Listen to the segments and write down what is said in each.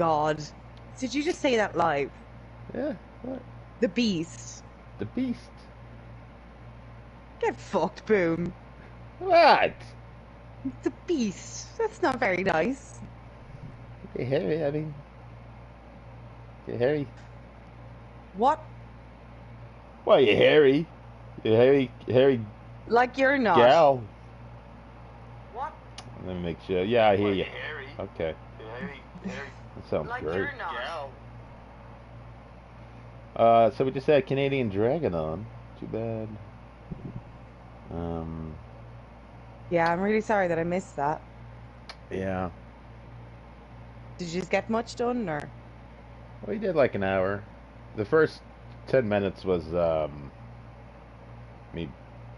God. Did you just say that live? Yeah, what? The Beast. The Beast. Get fucked, Boom. What? The Beast. That's not very nice. Okay, Harry, I mean... Okay, Harry. What? Why, you Harry? You Harry Like you're not. gal. What? Let me make sure. Yeah, I hear Why, you. you Harry? Okay. Harry. That sounds Like great. you're not. So we just had Canadian Dragon on. Too bad. Yeah, I'm really sorry that I missed that. Yeah. Did you just get much done, or? We did like an hour. The first 10 minutes was me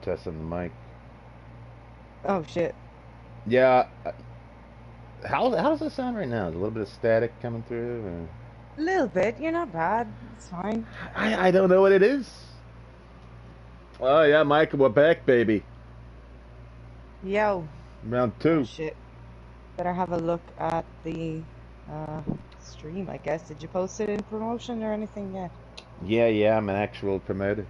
testing the mic. Oh shit. Yeah. How does it sound right now? Is a little bit of static coming through? Or? A little bit. You're not bad. It's fine. I don't know what it is. Oh yeah, Mike, we're back, baby. Yo. Round Oh 2. shit. Better have a look at the stream, I guess. Did you post it in promotion or anything yet? Yeah, I'm an actual promoter.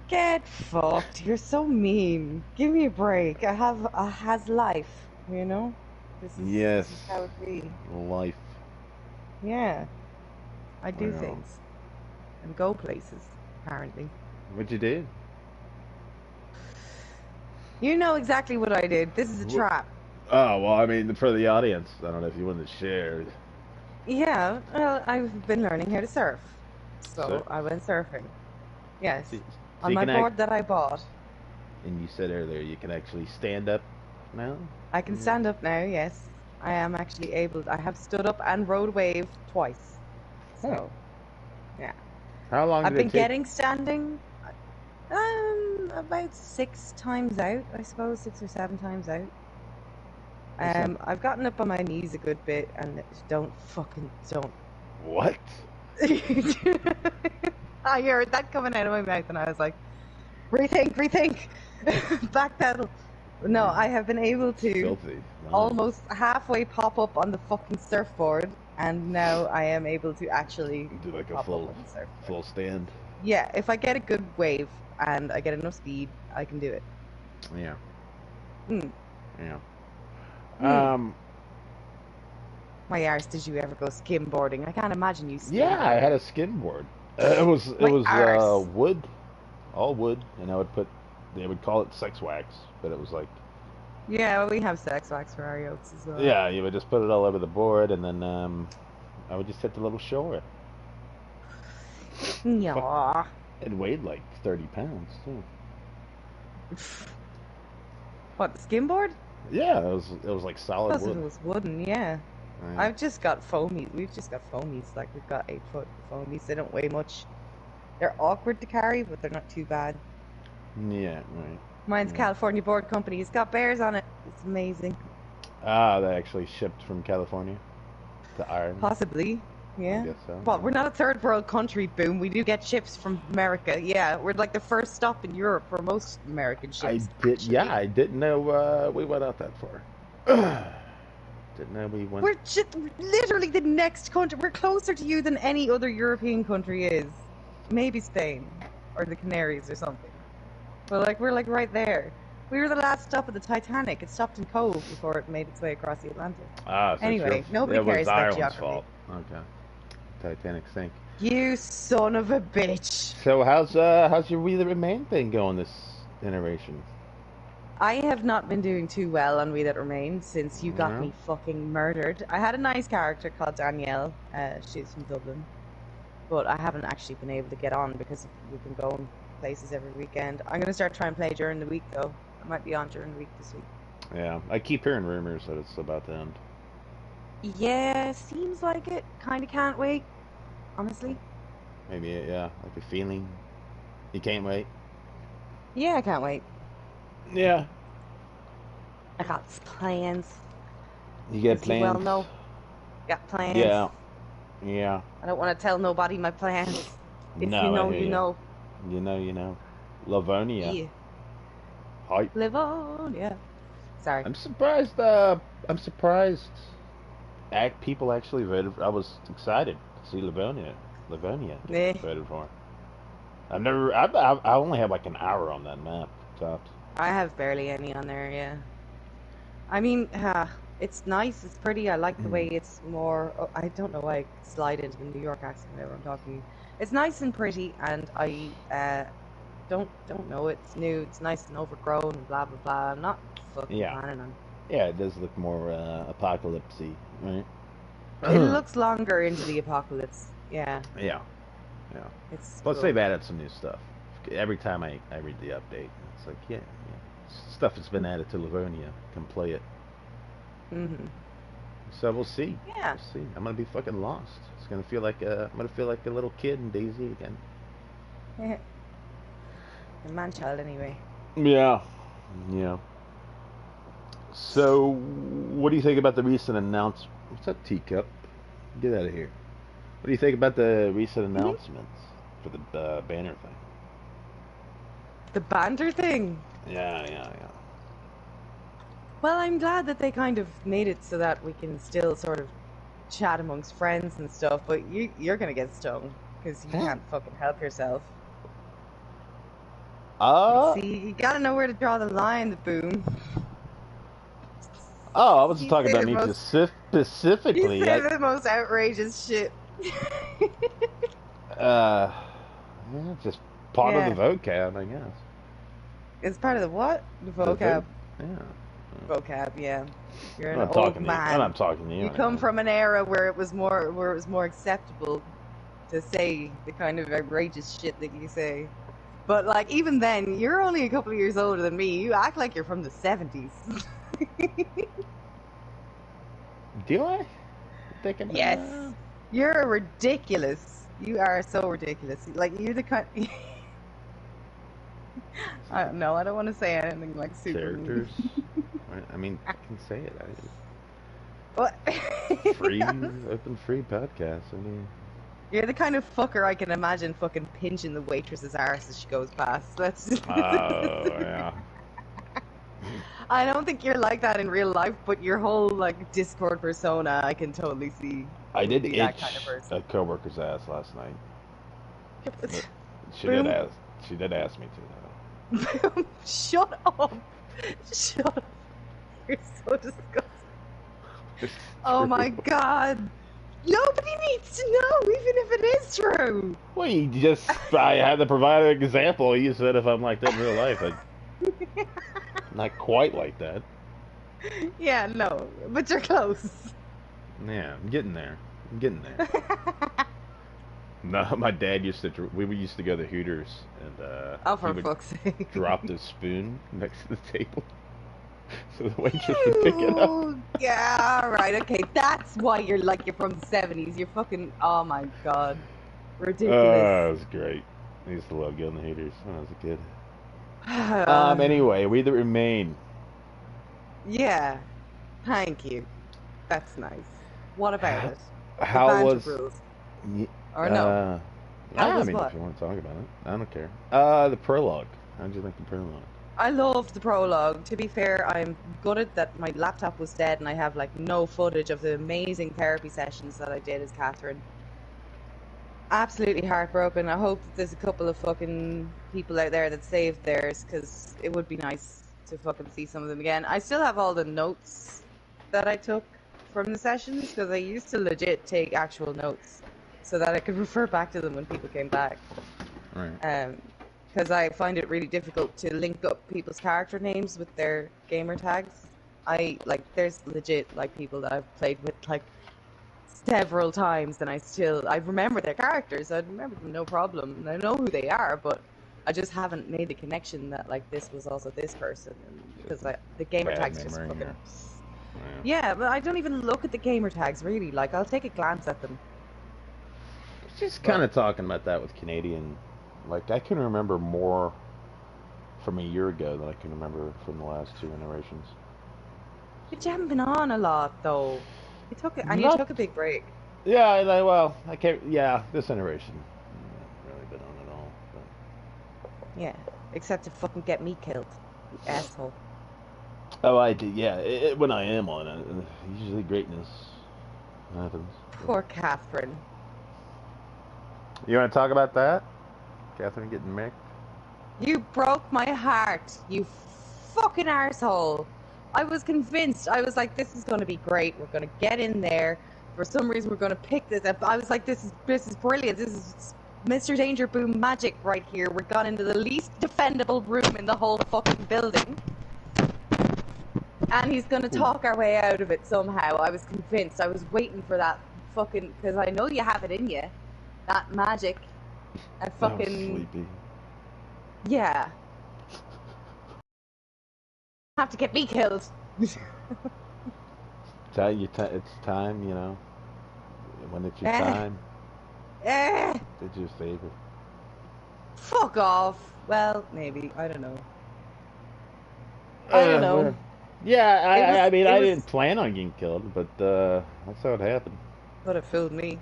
Get fucked. You're so mean. Give me a break. I has life, you know? This is how it be. Life. Yeah. I do Wow. things. And go places, apparently. What'd you do? You know exactly what I did. This is a trap. Oh, well, I mean, for the audience, I don't know if you wanted to share. Yeah, well, I've been learning how to surf. So Surf? I went surfing. Yes. So On my board that I bought. And you said earlier you can actually stand up now? I can stand up now, yes. I am actually able. I have stood up and rode wave twice. So, yeah. How long I've did it been take? getting standing about 6 times out, I suppose, 6 or 7 times out. I've gotten up on my knees a good bit, and don't. What? I heard that coming out of my mouth, and I was like, rethink, backpedal. No, I have been able to almost halfway pop up on the fucking surfboard, and now I am able to actually do like a pop full up on the surfboard. full stand. Yeah, if I get a good wave and I get enough speed, I can do it. Yeah. Yeah. My arse, did you ever go skimboarding? I can't imagine you skimboarding. Yeah, I had a skimboard. It was wood, all wood, and they would call it sex wax, but it was like. Yeah, well, we have sex wax for our yokes as well. Yeah, you would just put it all over the board, and then I would just hit the little shore. Yeah. It weighed like 30 pounds too. What, the skimboard? Yeah, it was like solid wood. It was wooden, yeah. Right. I've just got foamies. We've just got foamies. Like, we've got 8-foot foamies. They don't weigh much. They're awkward to carry, but they're not too bad. Yeah, right. Mine's California Board Company. It's got bears on it. It's amazing. Ah, they actually shipped from California to Ireland. Possibly, yeah. I guess so. But we're not a third world country, Boom. We do get ships from America. Yeah, we're like the first stop in Europe for most American ships. I didn't know we went out that far. Didn't know we went. We're just literally the next country. We're closer to you than any other European country is. Maybe Spain or the Canaries or something. But like we're like right there. We were the last stop of the Titanic. It stopped in Cove before it made its way across the Atlantic. Ah, so anyway, nobody cares about geography. Fault. Okay. Titanic sank. You son of a bitch. So how's your We That Remain thing going this iteration? I have not been doing too well on We That Remain since you got me fucking murdered. I had a nice character called Danielle. She's from Dublin. But I haven't actually been able to get on because we've been going places every weekend. I'm going to start trying to play during the week, though. I might be on during the week this week. Yeah, I keep hearing rumors that it's about to end. Yeah, seems like it. Kind of can't wait, honestly. Maybe, yeah, like a feeling. You can't wait? Yeah, I can't wait. Yeah. I got plans. You get plans? You well know. Got plans. Yeah. Yeah. I don't want to tell nobody my plans. If no, you know, you know. You know, you know. Livonia. Yeah. Hype. Livonia. Sorry. I'm surprised people actually voted. I was excited to see Livonia Eh. voted for. I only had like an hour on that map. Tops. I have barely any on there, yeah. I mean, it's nice, it's pretty. I like the way it's more. Oh, I don't know why I slide into the New York accent whenever I'm talking. It's nice and pretty, and I don't know. It's new, it's nice and overgrown, and blah blah blah. I'm not fucking planning on. Yeah, it does look more apocalypse-y, right? It looks longer into the apocalypse. Yeah. Yeah. It's Plus cool. they've added some new stuff. Every time I read the update, it's like stuff that's been added to Livonia. Can play it. So we'll see. Yeah. We'll see. I'm gonna be fucking lost. It's gonna feel like I'm gonna feel like a little kid in DayZ again. Yeah. A man-child, anyway. Yeah. So, what do you think about the recent announcement? What's that teacup? Get out of here. What do you think about the recent announcements for the banner thing? The banter thing? Yeah. Well, I'm glad that they kind of made it so that we can still sort of chat amongst friends and stuff, but you're gonna get stung, because you can't fucking help yourself. See, you gotta know where to draw the line, the boom. Oh, I wasn't talking about me specifically. You say the most outrageous shit. Just part of the vocab, I guess. It's part of the what? The vocab. Yeah. Vocab, yeah. You're an old man. I'm talking to you. You come from an era where it was more acceptable to say the kind of outrageous shit that you say. But like even then, you're only a couple of years older than me. You act like you're from the 70s. Do I? Yes. You're ridiculous. You are so ridiculous. Like you're the kind. I don't know. I don't want to say anything like super characters. I mean, I can say it. What? Open free podcast. I mean, you're the kind of fucker I can imagine fucking pinching the waitress's arse as she goes past. Oh yeah. I don't think you're like that in real life, but your whole like Discord persona, I can totally see. I did itch that kind of person. a coworker's ass last night. She did ask me to. Shut up! Shut up! You're so disgusting. Oh my god! Nobody needs to know, even if it is true. Well, I had to provide an example. You said if I'm like that in real life, not quite like that. Yeah, no, but you're close. Yeah, I'm getting there. No, my dad used to. We used to go to Hooters, and for fuck's sake, drop the spoon next to the table, so the waitress would pick it up. Yeah, right. Okay, that's why you're from the 70s. You're fucking. Oh my god, ridiculous. Oh, it was great. I used to love going to Hooters when I was a kid. Anyway, We That Remain. Yeah, thank you. That's nice. What about it? How was? Rules. Or no? I mean, if you want to talk about it, I don't care. The prologue. How did you like the prologue? I loved the prologue. To be fair, I'm gutted that my laptop was dead and I have like no footage of the amazing therapy sessions that I did as Catherine. Absolutely heartbroken. I hope that there's a couple of fucking people out there that saved theirs, because it would be nice to fucking see some of them again. I still have all the notes that I took from the sessions, because I used to legit take actual notes so that I could refer back to them when people came back. Right. Because I find it really difficult to link up people's character names with their gamer tags. There's legit like people that I've played with like several times, and I remember their characters. I remember them no problem, and I know who they are, but I just haven't made the connection that like this was also this person, because the gamer tags just fucking. Yeah, but I don't even look at the gamer tags really. Like I'll take a glance at them. Just kind of talking about that with Canadian. Like I can remember more from a year ago than I can remember from the last two iterations. But you haven't been on a lot though. You took a big break. Yeah, I can't. Yeah, this iteration, I haven't really been on at all. But... Yeah, except to fucking get me killed, you asshole. Oh, I did. Yeah, when I am on it, usually greatness. happens. Poor Catherine. You want to talk about that? Catherine getting mixed? You broke my heart, you fucking arsehole. I was convinced. I was like, this is going to be great. We're going to get in there. For some reason, we're going to pick this up. I was like, this is brilliant. This is Mr. Danger Boom magic right here. We're gone into the least defendable room in the whole fucking building. And he's going to talk our way out of it somehow. I was convinced. I was waiting for that fucking... Because I know you have it in you. That magic. That fucking... I'm sleepy. Yeah. Have to get me killed. It's time, you know. When it's your time, did you a favor. Fuck off. Well, maybe. I don't know. I don't know. Yeah, I mean, I didn't plan on getting killed, but that's how it happened. Could have fooled me.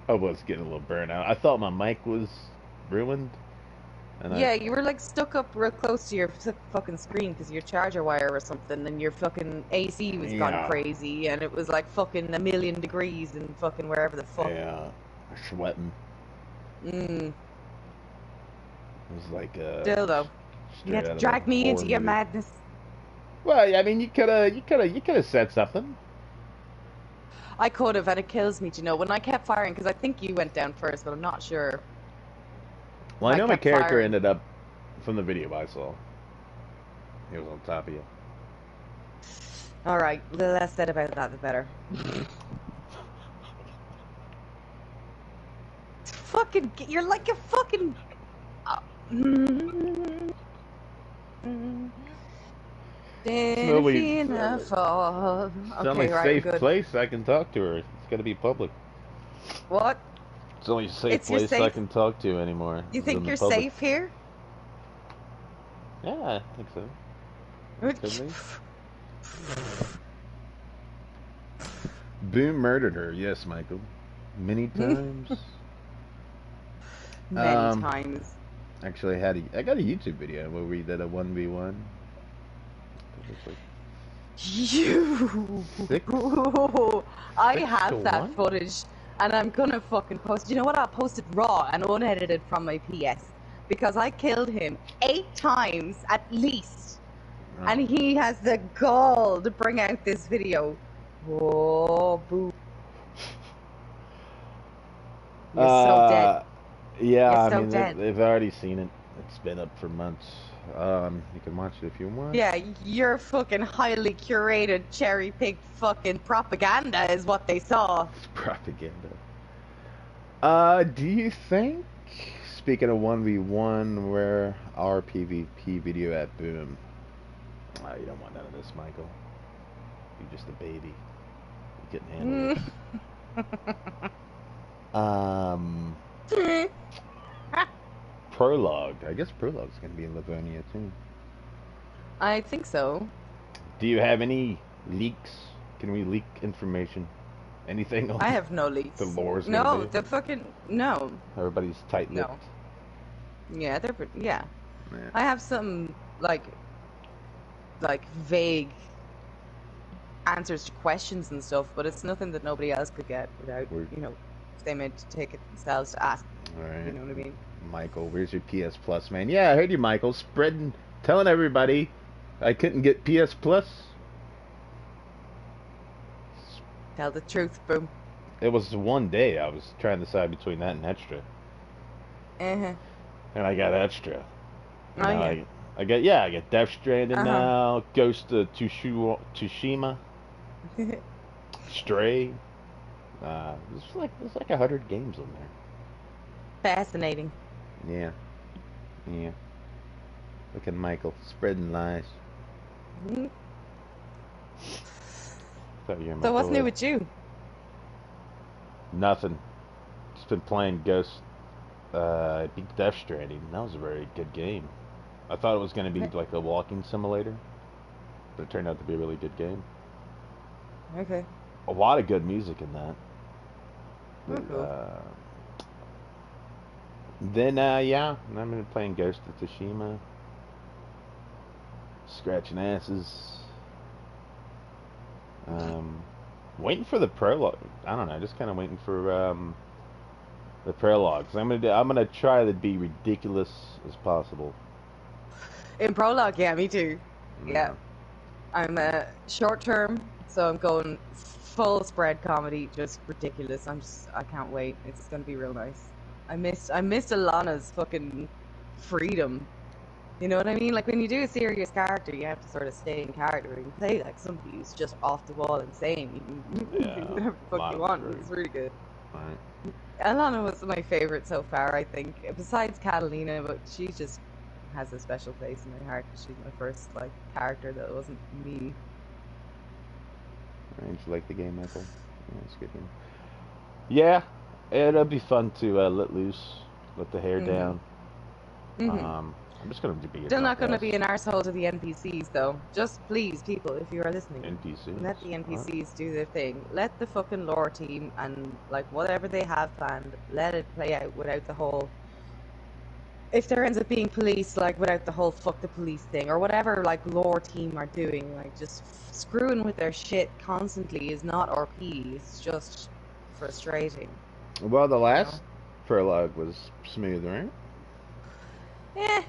I was getting a little burnt out. I thought my mic was ruined. And yeah, you were like stuck up real close to your fucking screen because your charger wire or something, and your fucking AC was gone crazy, and it was like fucking 1,000,000 degrees and fucking wherever the fuck. Yeah, sweating. It was like still though, you had to drag me into your madness. Well, I mean, you could have said something. I could have, and it kills me to know when I kept firing because I think you went down first, but I'm not sure. Well, I know my character ended up, from the video I saw, he was on top of you. Alright, the less said about that, the better. Fucking, you're like a fucking... It's the only safe place I can talk to her. It's got to be public. What? It's the only safe place I can talk to anymore. You think you're safe here? Yeah, I think so. Boom murdered her. Yes, Michael. Many times. Many times. Actually, I got a YouTube video where we did a 1v1. I have that footage, and I'm gonna fucking post. You know what? I'll post it raw and unedited from my PS because I killed him 8 times at least, and he has the gall to bring out this video. Oh, boo! You're so dead. Yeah, I mean they've already seen it. It's been up for months. You can watch it if you want. Yeah, your fucking highly curated, cherry-picked fucking propaganda is what they saw. It's propaganda. Do you think, speaking of 1v1, where our PvP video at Boom? You don't want none of this, Michael. You're just a baby. You couldn't handle it. Prologue. I guess Prologue's going to be in Livonia too. I think so. Do you have any leaks? Can we leak information? Anything on I have no leaks. The lore's no, the fucking no. Everybody's tight-lipped. No. Yeah, yeah. I have some like vague answers to questions and stuff, but it's nothing that nobody else could get without if they meant to take it themselves to ask. All right. You know what I mean? Michael, where's your PS Plus, man? Yeah, I heard you, Michael, telling everybody I couldn't get PS Plus. Tell the truth, Boom. It was one day I was trying to decide between that and Extra. And I got Extra. I got Death Stranding now, Ghost of Tsushima, Stray. There's like 100 games on there. Fascinating. Yeah. Look at Michael spreading lies. So what's new with you? Nothing. Just been playing Ghost. I beat Death Stranding. That was a very good game. I thought it was going to be like a walking simulator, but it turned out to be a really good game. Okay. A lot of good music in that. Then I've been playing Ghost of Tsushima, scratching asses. Waiting for the prologue. I don't know, just kind of waiting for the prologues. I'm gonna try to be ridiculous as possible. In prologue, yeah, me too. Yeah. Yeah. I'm short term, so I'm going full spread comedy, just ridiculous. I can't wait. It's gonna be real nice. I missed Alana's fucking freedom. You know what I mean? Like when you do a serious character, you have to sort of stay in character and play like somebody who's just off the wall insane. You can do whatever the fuck you want. It's really good. Right. Alana was my favorite so far, I think. Besides Catalina, but she just has a special place in my heart because she's my first like character that wasn't me. Right, you like the game, Michael? Yeah, it's a good game. Yeah, it'll be fun to let loose, let the hair down. I'm just gonna be a Still not going to drunk be an arsehole to the NPCs, though. Just please, people, if you are listening, NPCs. let the NPCs do their thing. Let the fucking lore team and like whatever they have planned, let it play out without the whole. If there ends up being police, like without the whole fuck the police thing, or whatever like lore team are doing, like just screwing with their shit constantly is not RP. It's just frustrating. Well, the last prologue was smooth, right? Eh.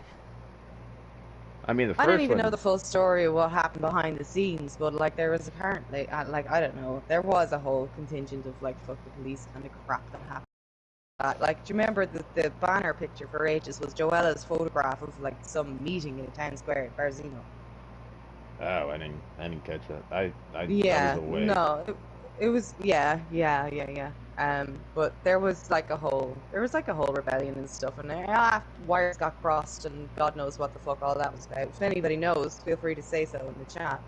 I mean, the first I don't even one... know the full story of what happened behind the scenes, but like there was apparently, like I don't know, there was a whole contingent of like fuck the police kind of crap that happened. Like, do you remember the banner picture for ages was Joella's photograph of like some meeting in a town square in Barzino? Oh, I didn't catch that. I Yeah, was away. no, it was yeah. But there was like a whole rebellion and stuff, and wires got crossed, and God knows what the fuck all that was about. If anybody knows, feel free to say so in the chat.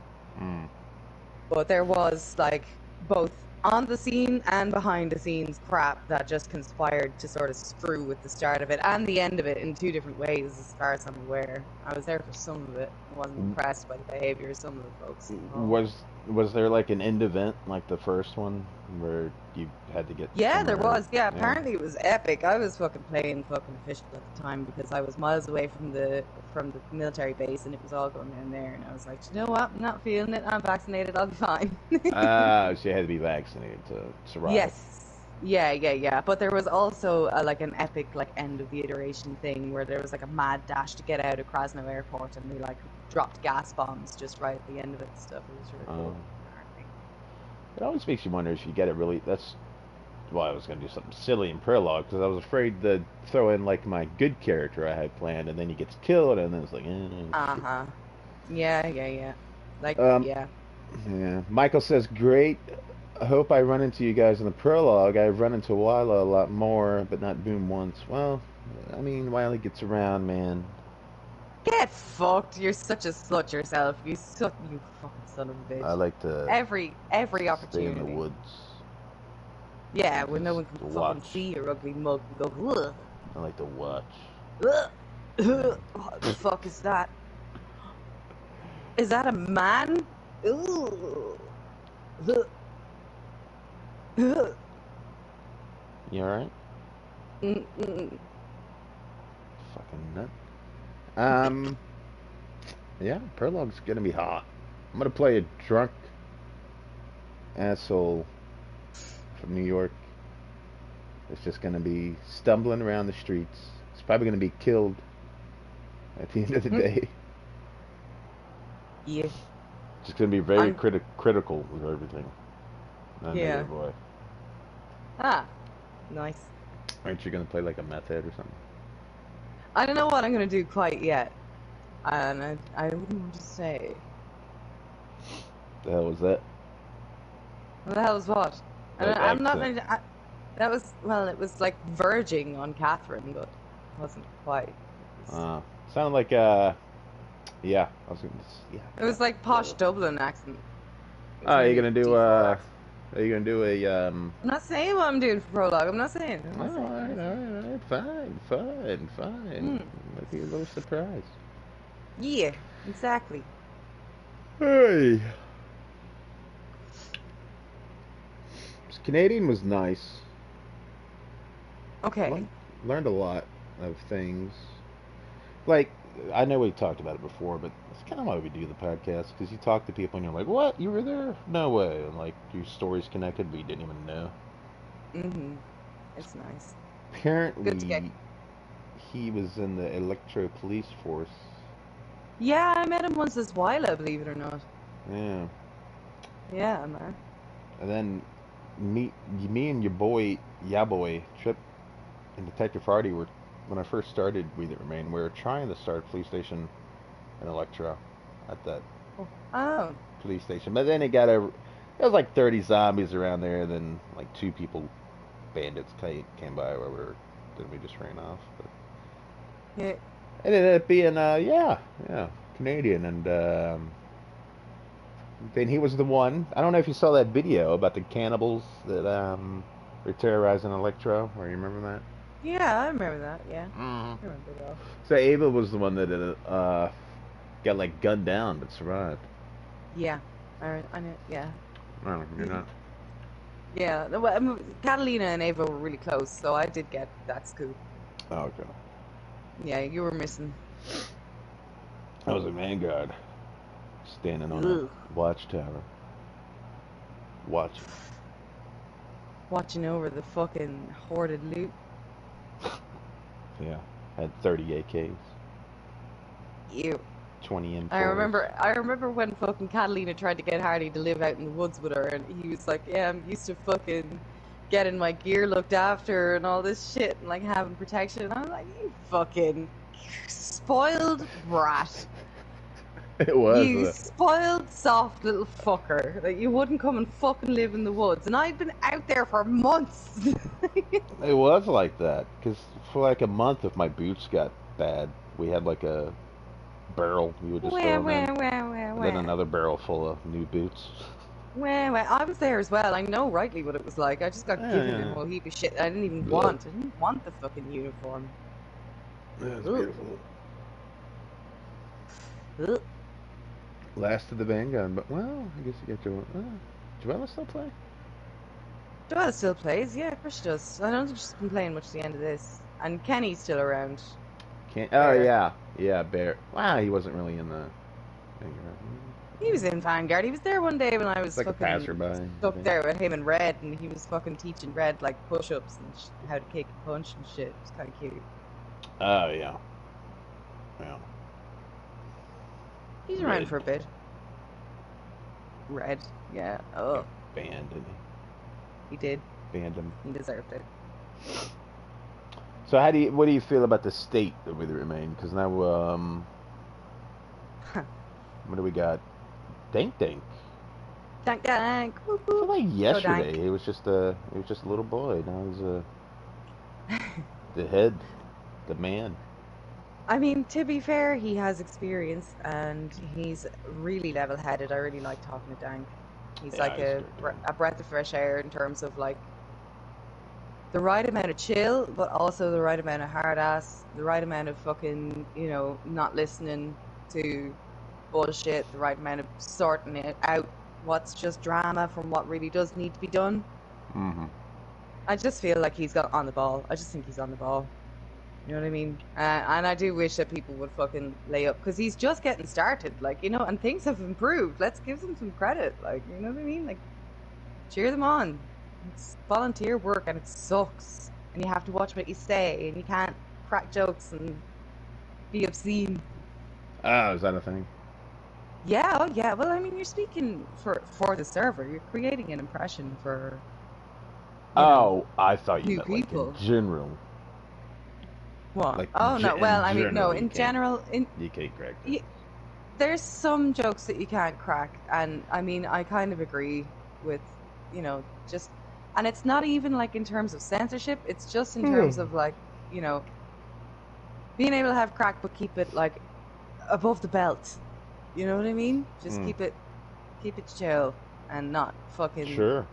But there was like both on the scene and behind the scenes crap that just conspired to sort of screw with the start of it and the end of it in two different ways, as far as I'm aware. I was there for some of it. I wasn't impressed by the behavior of some of the folks involved. Was there like an end event like the first one where you had to get Yeah, there somewhere? was. Yeah, apparently it was epic. I was fucking playing fucking official at the time because I was miles away from the military base and it was all going down there. And I was like, you know what? I'm not feeling it. I'm vaccinated. I'll be fine. So you had to be vaccinated to survive. Yes. Yeah. But there was also like an epic like end of the iteration thing where there was like a mad dash to get out of Krasno Airport and they like dropped gas bombs just right at the end of it and stuff. It was really cool. It always makes you wonder if you get it really. That's why I was going to do something silly in prologue because I was afraid to throw in like my good character I had planned and then he gets killed and then it's like Yeah. Like yeah. Michael says great. I hope I run into you guys in the prologue. I've run into Wyla a lot more, but not Boom once. Well, I mean, Wyla gets around, man. Get fucked. You're such a slut yourself. You fucking son of a bitch. I like to every opportunity. Stay in the woods. Yeah, when no one can fucking see your ugly mug and go, ugh. I like to watch. Ugh. What the fuck is that? Is that a man? Ugh. You alright? Mm-mm. Fucking nut. Yeah, prologue's gonna be hot. I'm gonna play a drunk asshole from New York. It's just gonna be stumbling around the streets. It's probably gonna be killed at the end of the day. Yeah. Just gonna be very critical of everything. Yeah. Boy. Ah, nice. Aren't you gonna play like a meth head or something? I don't know what I'm gonna do quite yet, and I wouldn't want to say. The hell was that? What the hell was what? I'm not. That was it was like verging on Catherine, but it wasn't quite. Sounded like yeah. I was gonna. Yeah. It was like posh Dublin accent. Oh, you're gonna do Are you gonna do a I'm not saying what I'm doing for prologue. I'm not saying. All right. Fine. Might be a little surprise. Yeah, exactly. Hey. Canadian was nice. Okay. Learned a lot of things. Like I know we talked about it before, but it's kind of why we do the podcast, because you talk to people and you're like, what? You were there? No way. And like your story's connected, but you didn't even know. Mm-hmm. It's nice. Good to get. Apparently, he was in the Electro Police Force. Yeah, I met him once as Wyla, believe it or not. Yeah. Yeah, man. And then me and your boy, Yaboy, Trip, and Detective Hardy were, when I first started We That Remain, we were trying to start a police station in Electro at that Oh. police station. But then it got over, there was like 30 zombies around there, and then like two people, bandits came by where then we just ran off. But Yeah. it ended up being, yeah, Canadian. And then he was the one. I don't know if you saw that video about the cannibals that were terrorizing Electro. Or you remember that? Yeah, I remember that. Yeah, Mm-hmm. I remember that. So Ava was the one that got like gunned down but survived. Yeah, I know. Yeah. Oh, you're not. Yeah. Well, Catalina and Ava were really close, so I did get that scoop. Oh, okay. Yeah, you were missing. I was a vanguard, standing on Ugh. a watchtower, watching. Watching over the fucking hoarded loot. Yeah, had 30 AKs, Ew. 20 M4s. I remember when fucking Catalina tried to get Hardy to live out in the woods with her, and he was like, "Yeah, I'm used to fucking getting my gear looked after and all this shit, and like having protection." And I was like, "You fucking spoiled brat." It was. You spoiled, soft little fucker. That you wouldn't come and fucking live in the woods. And I'd been out there for months. It was like that, because for like a month, if my boots got bad, we had like a barrel we would just throw them in, and then another barrel full of new boots. Well, I was there as well. I know rightly what it was like. I just got given a whole heap of shit I didn't even want. I didn't want the fucking uniform. Yeah, it's beautiful. Ugh. Last of the Vanguard, but well, I guess you get Joella still play? Joelle still plays, yeah, of course she does. I don't think she's been playing much at the end of this. And Kenny's still around. Oh yeah, Bear. Wow, he wasn't really in the Vanguard. He was in Vanguard. He was there one day when I was like fucking a passerby. stuck there with him and Red, and he was fucking teaching Red like push-ups and how to kick and punch and shit. It was kind of cute. Oh yeah. He's around for a bit. Red, yeah. Oh. Banned, didn't he? He did. Banned him. He deserved it. So what do you feel about the state of We That Remain? Because now, what do we got? Dank. Dank. I feel like yesterday he was just a little boy. Now he's the head, the man. I mean, to be fair, he has experience and he's really level-headed. I really like talking to Dank. He's like a breath of fresh air in terms of like the right amount of chill, but also the right amount of hard ass, the right amount of fucking, not listening to bullshit, the right amount of sorting it out what's just drama from what really does need to be done. Mm-hmm. I just feel like he's got on the ball. I just think he's on the ball. You know what I mean? And I do wish that people would fucking lay up, because he's just getting started, and things have improved. Let's give them some credit, you know what I mean? Like, cheer them on. It's volunteer work and it sucks. And you have to watch what you say, and you can't crack jokes and be obscene. Oh, is that a thing? Yeah, oh yeah. Well, I mean, you're speaking for the server. You're creating an impression for. I thought you meant people. Like in general. What? Like no. Well, I mean, no. In general, you can't crack that. There's some jokes that you can't crack, and I mean, I kind of agree with, just, and it's not even like in terms of censorship. It's just in terms of like, being able to have crack, but keep it like above the belt. You know what I mean? Just keep it chill and not fucking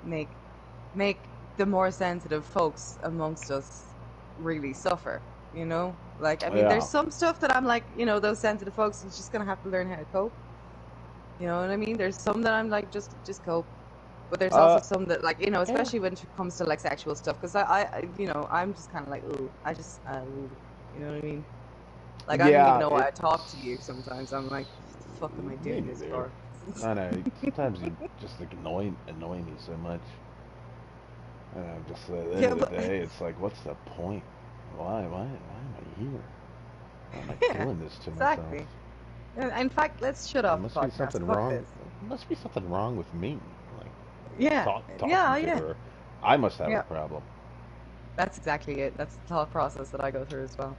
make the more sensitive folks amongst us really suffer. Like, I mean, there's some stuff that I'm like, those sensitive folks is just gonna have to learn how to cope. You know what I mean? There's some that I'm like, just cope. But there's also some that, like, especially when it comes to like sexual stuff, because I'm just kind of like, ooh, you know what I mean? Like, I don't even Yeah, know why I talk to you it's sometimes. I'm like, what the fuck am I me doing this neither. for? I know. Sometimes you just like annoy me so much. And I'm just at the end Yeah, of the but day, it's like, what's the point? Why am I here? Why am I yeah, doing this to myself? exactly. In fact, let's shut There off the must be podcast. something Fuck wrong. this. There must be something wrong with me. Like Yeah, talking yeah, to yeah, her. I must have a yeah. problem. That's exactly it. That's the thought process that I go through as well.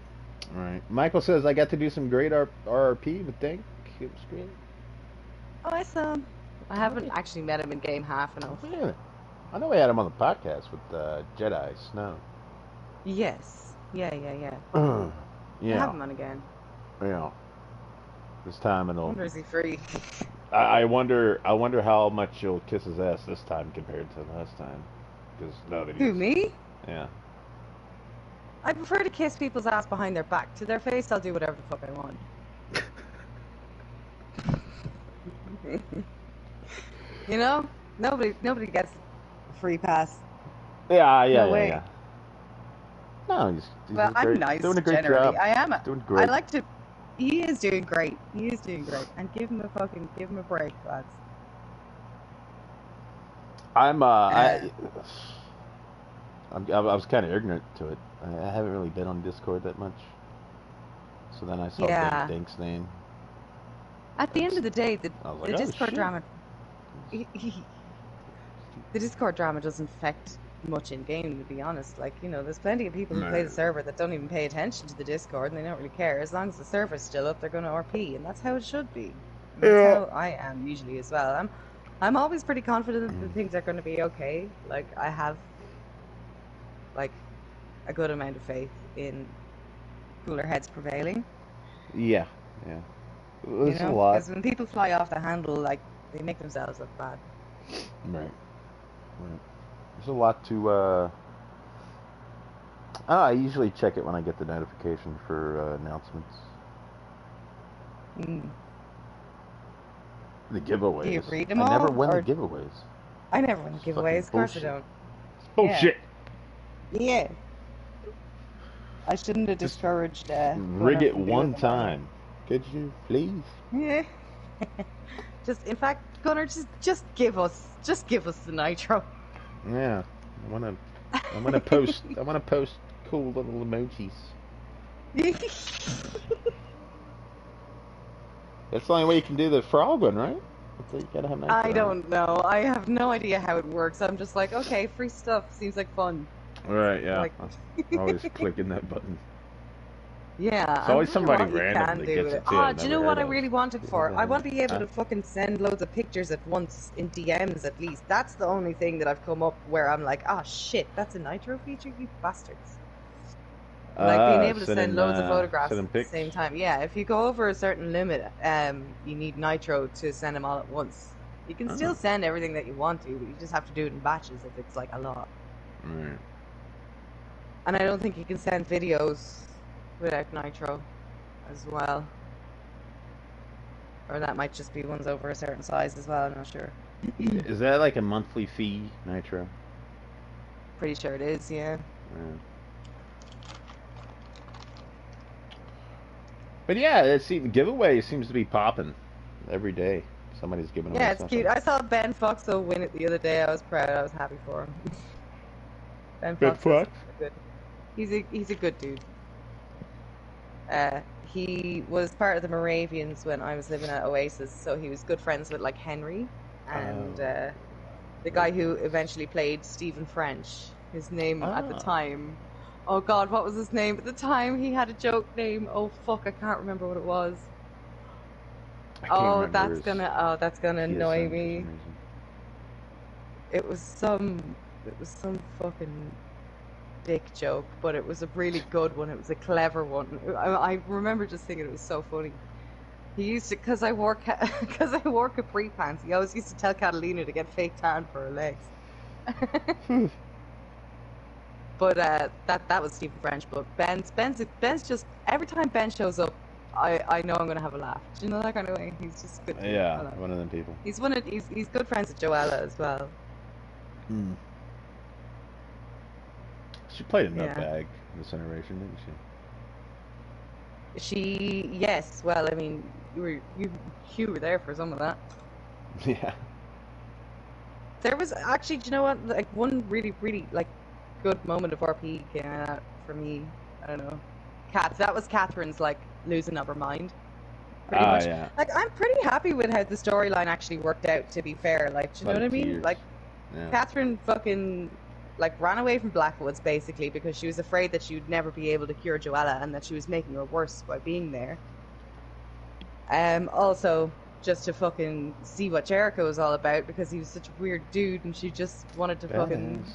All right. Michael says I got to do some great RRP with Dink. It was great. Awesome. I haven't Okay. actually met him in game half enough. Really? I know we had him on the podcast with Jedi Snow. Yes. Yeah, yeah, yeah. I have Yeah, him on again. yeah. This time I it'll. wonder is he free? I wonder. I wonder how much you'll kiss his ass this time compared to last time. Because now that Who, he's. me? Yeah. I prefer to kiss people's ass behind their back. To their face, I'll do whatever the fuck I want. You know? Nobody gets a free pass. Yeah, yeah, No yeah, way. yeah. No, he's Well, I'm doing nice a great generally. job. I am. He's doing I great. like to. He is doing great. He is doing great. And give him a break, lads. I'm Uh, I was kind of ignorant to it. I haven't really been on Discord that much. So then I saw yeah. Dink's name. At the end of the day, the I was the like, oh Discord shit. drama, the Discord drama doesn't affect much in game. To be honest, like there's plenty of people who play No. the server that don't even pay attention to the Discord, and they don't really care. As long as the server's still up, they're going to RP, and that's how it should be. And that's Yeah. how I am usually as well. I'm always pretty confident that things are going to be okay. Like I have like a good amount of faith in cooler heads prevailing. Yeah. Yeah. There's a lot. Because when people fly off the handle, like they make themselves look bad. Right. Right. There's a lot to. I usually check it when I get the notification for announcements. Mm. The Do you giveaways. read them I never all, win the or giveaways. I never win It's fucking giveaways? Of course I bullshit. don't. It's Yeah, bullshit. yeah. I shouldn't have Just discouraged rig Gunnar it from doing one them anyway. time. Could you please? Yeah. In fact, Gunnar, just give us the nitro. Yeah. I wanna post. I wanna post cool little emojis. That's the only way you can do the frog one, right? You gotta have nitro. I don't know. I have no idea how it works. I'm just like, okay, free stuff seems like fun. Right, yeah. Like, I'm always clicking that button. yeah, It's I always wonder somebody what you random can that do gets with it. it too. Oh, I've do you never know what heard I of. really wanted Who for? the I hell? want to be able Huh? to fucking send loads of pictures at once in DMs at least. That's the only thing that I've come up where I'm like, oh shit, that's a nitro feature, you bastards. Like being able to send loads of photographs sending at the pics. same time. Yeah, if you go over a certain limit, you need nitro to send them all at once. You can still Oh. send everything that you want to, but you just have to do it in batches if it's like a lot. Right. And I don't think you can send videos without nitro as well. Or that might just be ones over a certain size as well, I'm not sure. Is that like a monthly fee, Nitro? Pretty sure it is, yeah. Yeah. But yeah, the giveaway seems to be popping every day. Somebody's giving away Yeah, it's something. cute. I saw Ben Foxo win it the other day. I was proud. I was happy for him. Ben Big Foxo's fuck. good. He's a good dude. He was part of the Moravians when I was living at Oasis, so he was good friends with like Henry and the guy who eventually played Stephen French. His name at the time, oh god, what was his name at the time? He had a joke name. Oh fuck, I can't remember what it was. That's gonna annoy me. It was some fucking dick joke, but it was a really good one. It was a clever one. I remember just thinking it was so funny. He used to, because I wore capri pants. He always used to tell Catalina to get fake tan for her legs. But that was Stephen French. But Ben's just every time Ben shows up, I know I'm gonna have a laugh. Do you know that kind of way? He's just good. Yeah, one of them people. He's good friends with Joella as well. Hmm. She played a nutbag this generation, didn't Yes. Well, I mean, you were there for some of that. Yeah. There was actually, do you know what? Like one really, really like good moment of RP came out for me. I don't know. That was Catherine's like losing of her mind. Pretty Ah, much. yeah. Like I'm pretty happy with how the storyline actually worked out. To be fair, like, do A you know lot what I of mean? tears. Like, Yeah. Catherine fucking like ran away from Blackwoods basically because she was afraid that she would never be able to cure Joella and that she was making her worse by being there. Also, just to fucking see what Jericho was all about because he was such a weird dude and she just wanted to fucking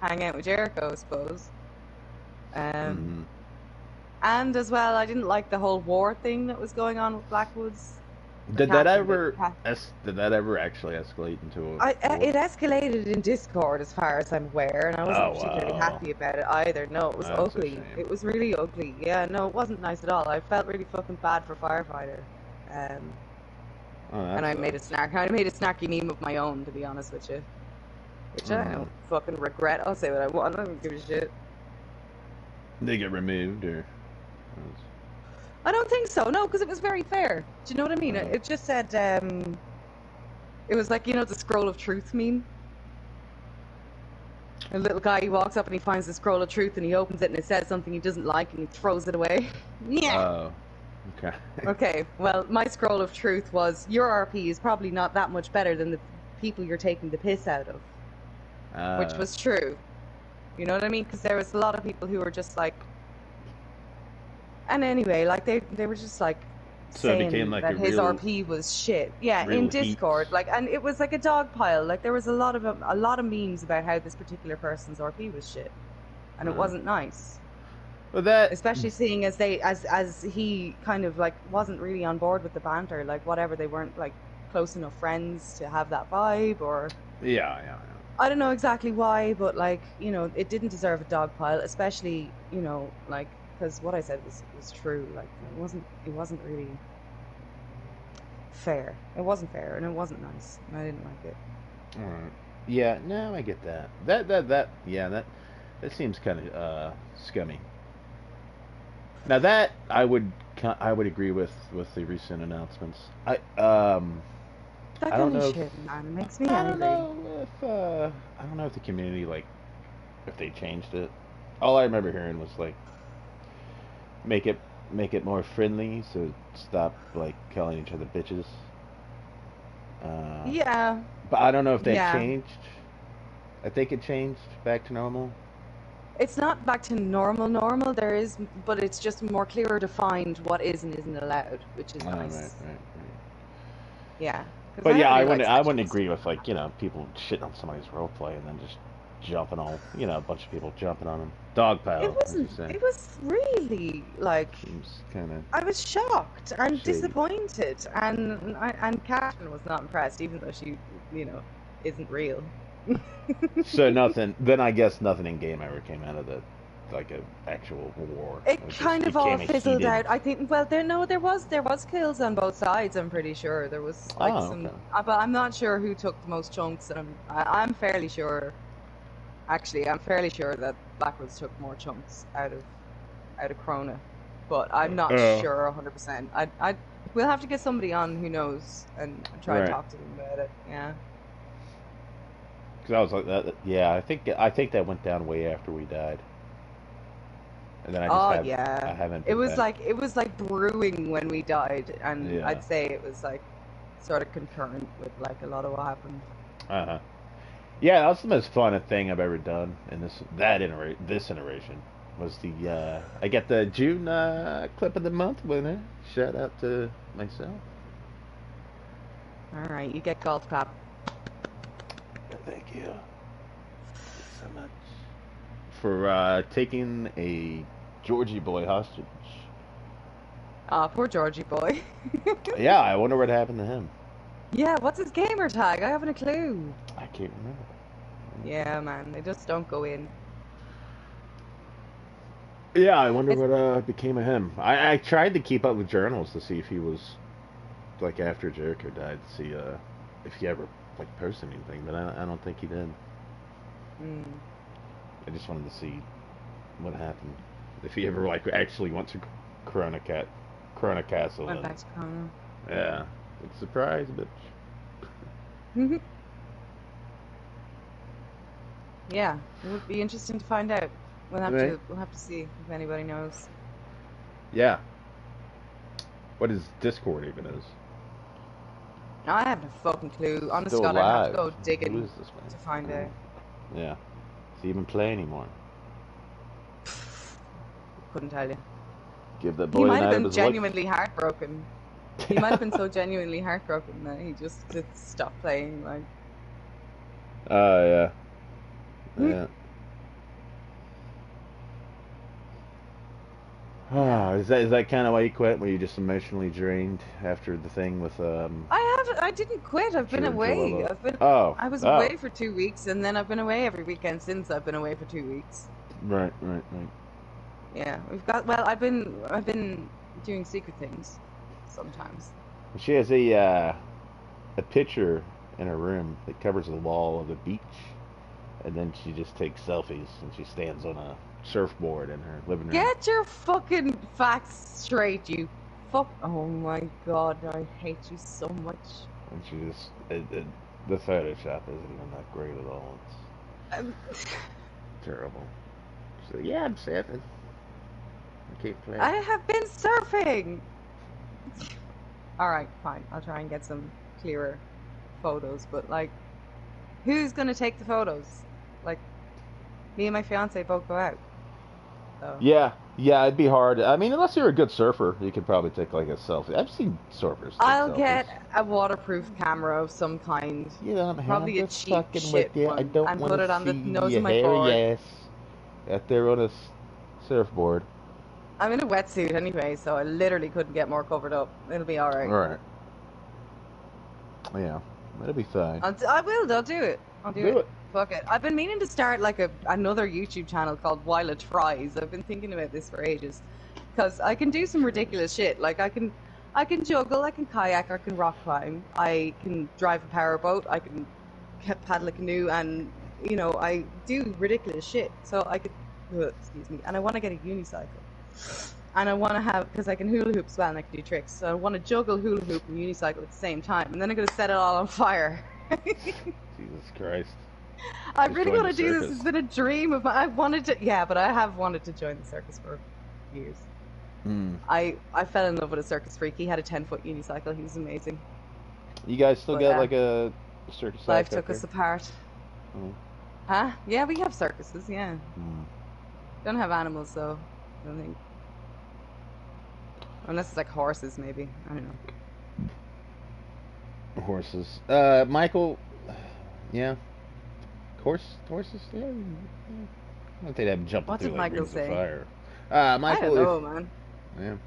hang out with Jericho, I suppose. And as well, I didn't like the whole war thing that was going on with Blackwoods. Did that ever actually escalate into a war? It escalated in Discord, as far as I'm aware, and I wasn't particularly happy about it either. No, it was ugly. It was really ugly. Yeah, no, it wasn't nice at all. I felt really fucking bad for Firefighter. And I made a snarky meme of my own, to be honest with you. Which I don't fucking regret. I'll say what I want. I don't give a shit. They get removed, or? I don't think so. No, because it was very fair. Do you know what I mean? It just said, it was like, you know, the scroll of truth meme. A little guy, he walks up and he finds the scroll of truth and he opens it and it says something he doesn't like and he throws it away. Yeah. Oh, okay. Okay, well, my scroll of truth was, your RP is probably not that much better than the people you're taking the piss out of. Which was true. You know what I mean? Because there was a lot of people who were just like... And anyway, like, they were just like... So it became like that his RP was shit. Yeah, in Discord, like, and it was like a dog pile. Like, there was a lot of memes about how this particular person's RP was shit, and it wasn't nice. Well, that, especially seeing as he kind of like wasn't really on board with the banter, like whatever, they weren't like close enough friends to have that vibe, or yeah. I don't know exactly why, but like, you know, it didn't deserve a dog pile, especially, you know, like, because what I said was true. Like, it wasn't really fair. It wasn't fair, and it wasn't nice. And I didn't like it. All right. Yeah, no, I get that. That seems kind of scummy. Now that I would agree with the recent announcements. That I don't know. Shit, man, it makes me angry. I don't know if the community, like, if they changed it. All I remember hearing was like, make it more friendly, so stop like calling each other bitches. Yeah. But I don't know if they changed. I think it changed back to normal. It's not back to normal. There is, but it's just more clearer defined what is and isn't allowed, which is nice. Right. Yeah. But yeah, I wouldn't agree with, like, you know, people shitting on somebody's roleplay and then just jumping all, you know, a bunch of people jumping on them. Dogpile. It wasn't. It was really like. I was shocked and disappointed, and Catherine was not impressed, even though she, you know, isn't real. So nothing. Then I guess nothing in game ever came out of the, like, an actual war. It kind of all fizzled out. I think. Well, there was kills on both sides. I'm pretty sure there was like some, but I'm not sure who took the most chunks. And I'm fairly sure. Actually, I'm fairly sure that Blackwoods took more chunks out of Krona, but I'm not sure 100%. We'll have to get somebody on who knows and try and talk to them about it. Yeah. Because I was like that. Yeah, I think that went down way after we died. And then I haven't. It was like brewing when we died, and I'd say it was like sort of concurrent with like a lot of what happened. Yeah, that was the most fun thing I've ever done in this iteration. Was the I get the June clip of the month winner. Shout out to myself. All right, you get golf clap. Thank you so much for taking a Georgie boy hostage. Poor Georgie boy. Yeah, I wonder what happened to him. Yeah, what's his gamer tag? I haven't a clue. I can't remember. Yeah, man, they just don't go in. Yeah, I wonder what became of him. I tried to keep up with journals to see if he was, like, after Jericho died, to see if he ever, like, posted anything, but I don't think he did. I just wanted to see what happened. If he ever, like, actually went to Corona Cat Corona Castle. Went back to Corona. Yeah. It's a surprise, bitch. Yeah, it would be interesting to find out. We'll have to see if anybody knows. Yeah. What is Discord even is? I have no fucking clue. Honest Still to God, I'd have to alive. go digging Who is this man? to find out. Yeah. Does he even play anymore? Couldn't tell you. Give that boy He a might have night of been his genuinely heartbroken. He might have been so genuinely heartbroken that he just stopped playing. Like. Yeah. Yeah. Oh, is that kind of why you quit? Were you just emotionally drained after the thing with I didn't quit. I've been away. I was away for 2 weeks, and then I've been away every weekend since. I've been away for 2 weeks. Right. Yeah, we've got. Well, I've been doing secret things sometimes. She has a picture in her room that covers the wall of the beach, and then she just takes selfies, and she stands on a surfboard in her living room. Get your fucking facts straight, you fuck! Oh my God, I hate you so much. And she just the Photoshop isn't even that great at all. It's terrible. So yeah, I'm surfing. I keep playing. I have been surfing. All right, fine. I'll try and get some clearer photos. But like, who's gonna take the photos? Like, me and my fiance both go out. So. Yeah, it'd be hard. I mean, unless you're a good surfer, you could probably take like a selfie. I've seen surfers take I'll selfies. get a waterproof camera of some kind. You don't probably have a cheap shit with you. one, I don't and put it on the see nose your of my hairy board. ass out there on a surfboard. I'm in a wetsuit anyway, so I literally couldn't get more covered up. It'll be all right. All right. Yeah, it'll be fine. I'll do it. I'll do it. Fuck it. I've been meaning to start like another YouTube channel called Wyla Tries. I've been thinking about this for ages, because I can do some ridiculous shit. Like I can juggle, I can kayak, I can rock climb, I can drive a powerboat, I can paddle a canoe, and you know I do ridiculous shit. So I could, excuse me, and I want to get a unicycle. And I want to have, because I can hula hoop as well and I can do tricks, so I want to juggle hula hoop and unicycle at the same time, and then I'm going to set it all on fire. Jesus Christ. I really want to do this. It's been a dream of mine. I wanted to, yeah, but I have wanted to join the circus for years. I fell in love with a circus freak. He had a 10-foot unicycle. He was amazing. You guys still got like a circus? Life took us apart. Huh? Yeah, we have circuses, yeah. Don't have animals, though, I don't think. Unless it's like horses, maybe. I don't know. Horses. Michael, yeah. Horses, yeah. I don't think they'd have jumping through like rings of fire. Michael, I don't know, man. Yeah.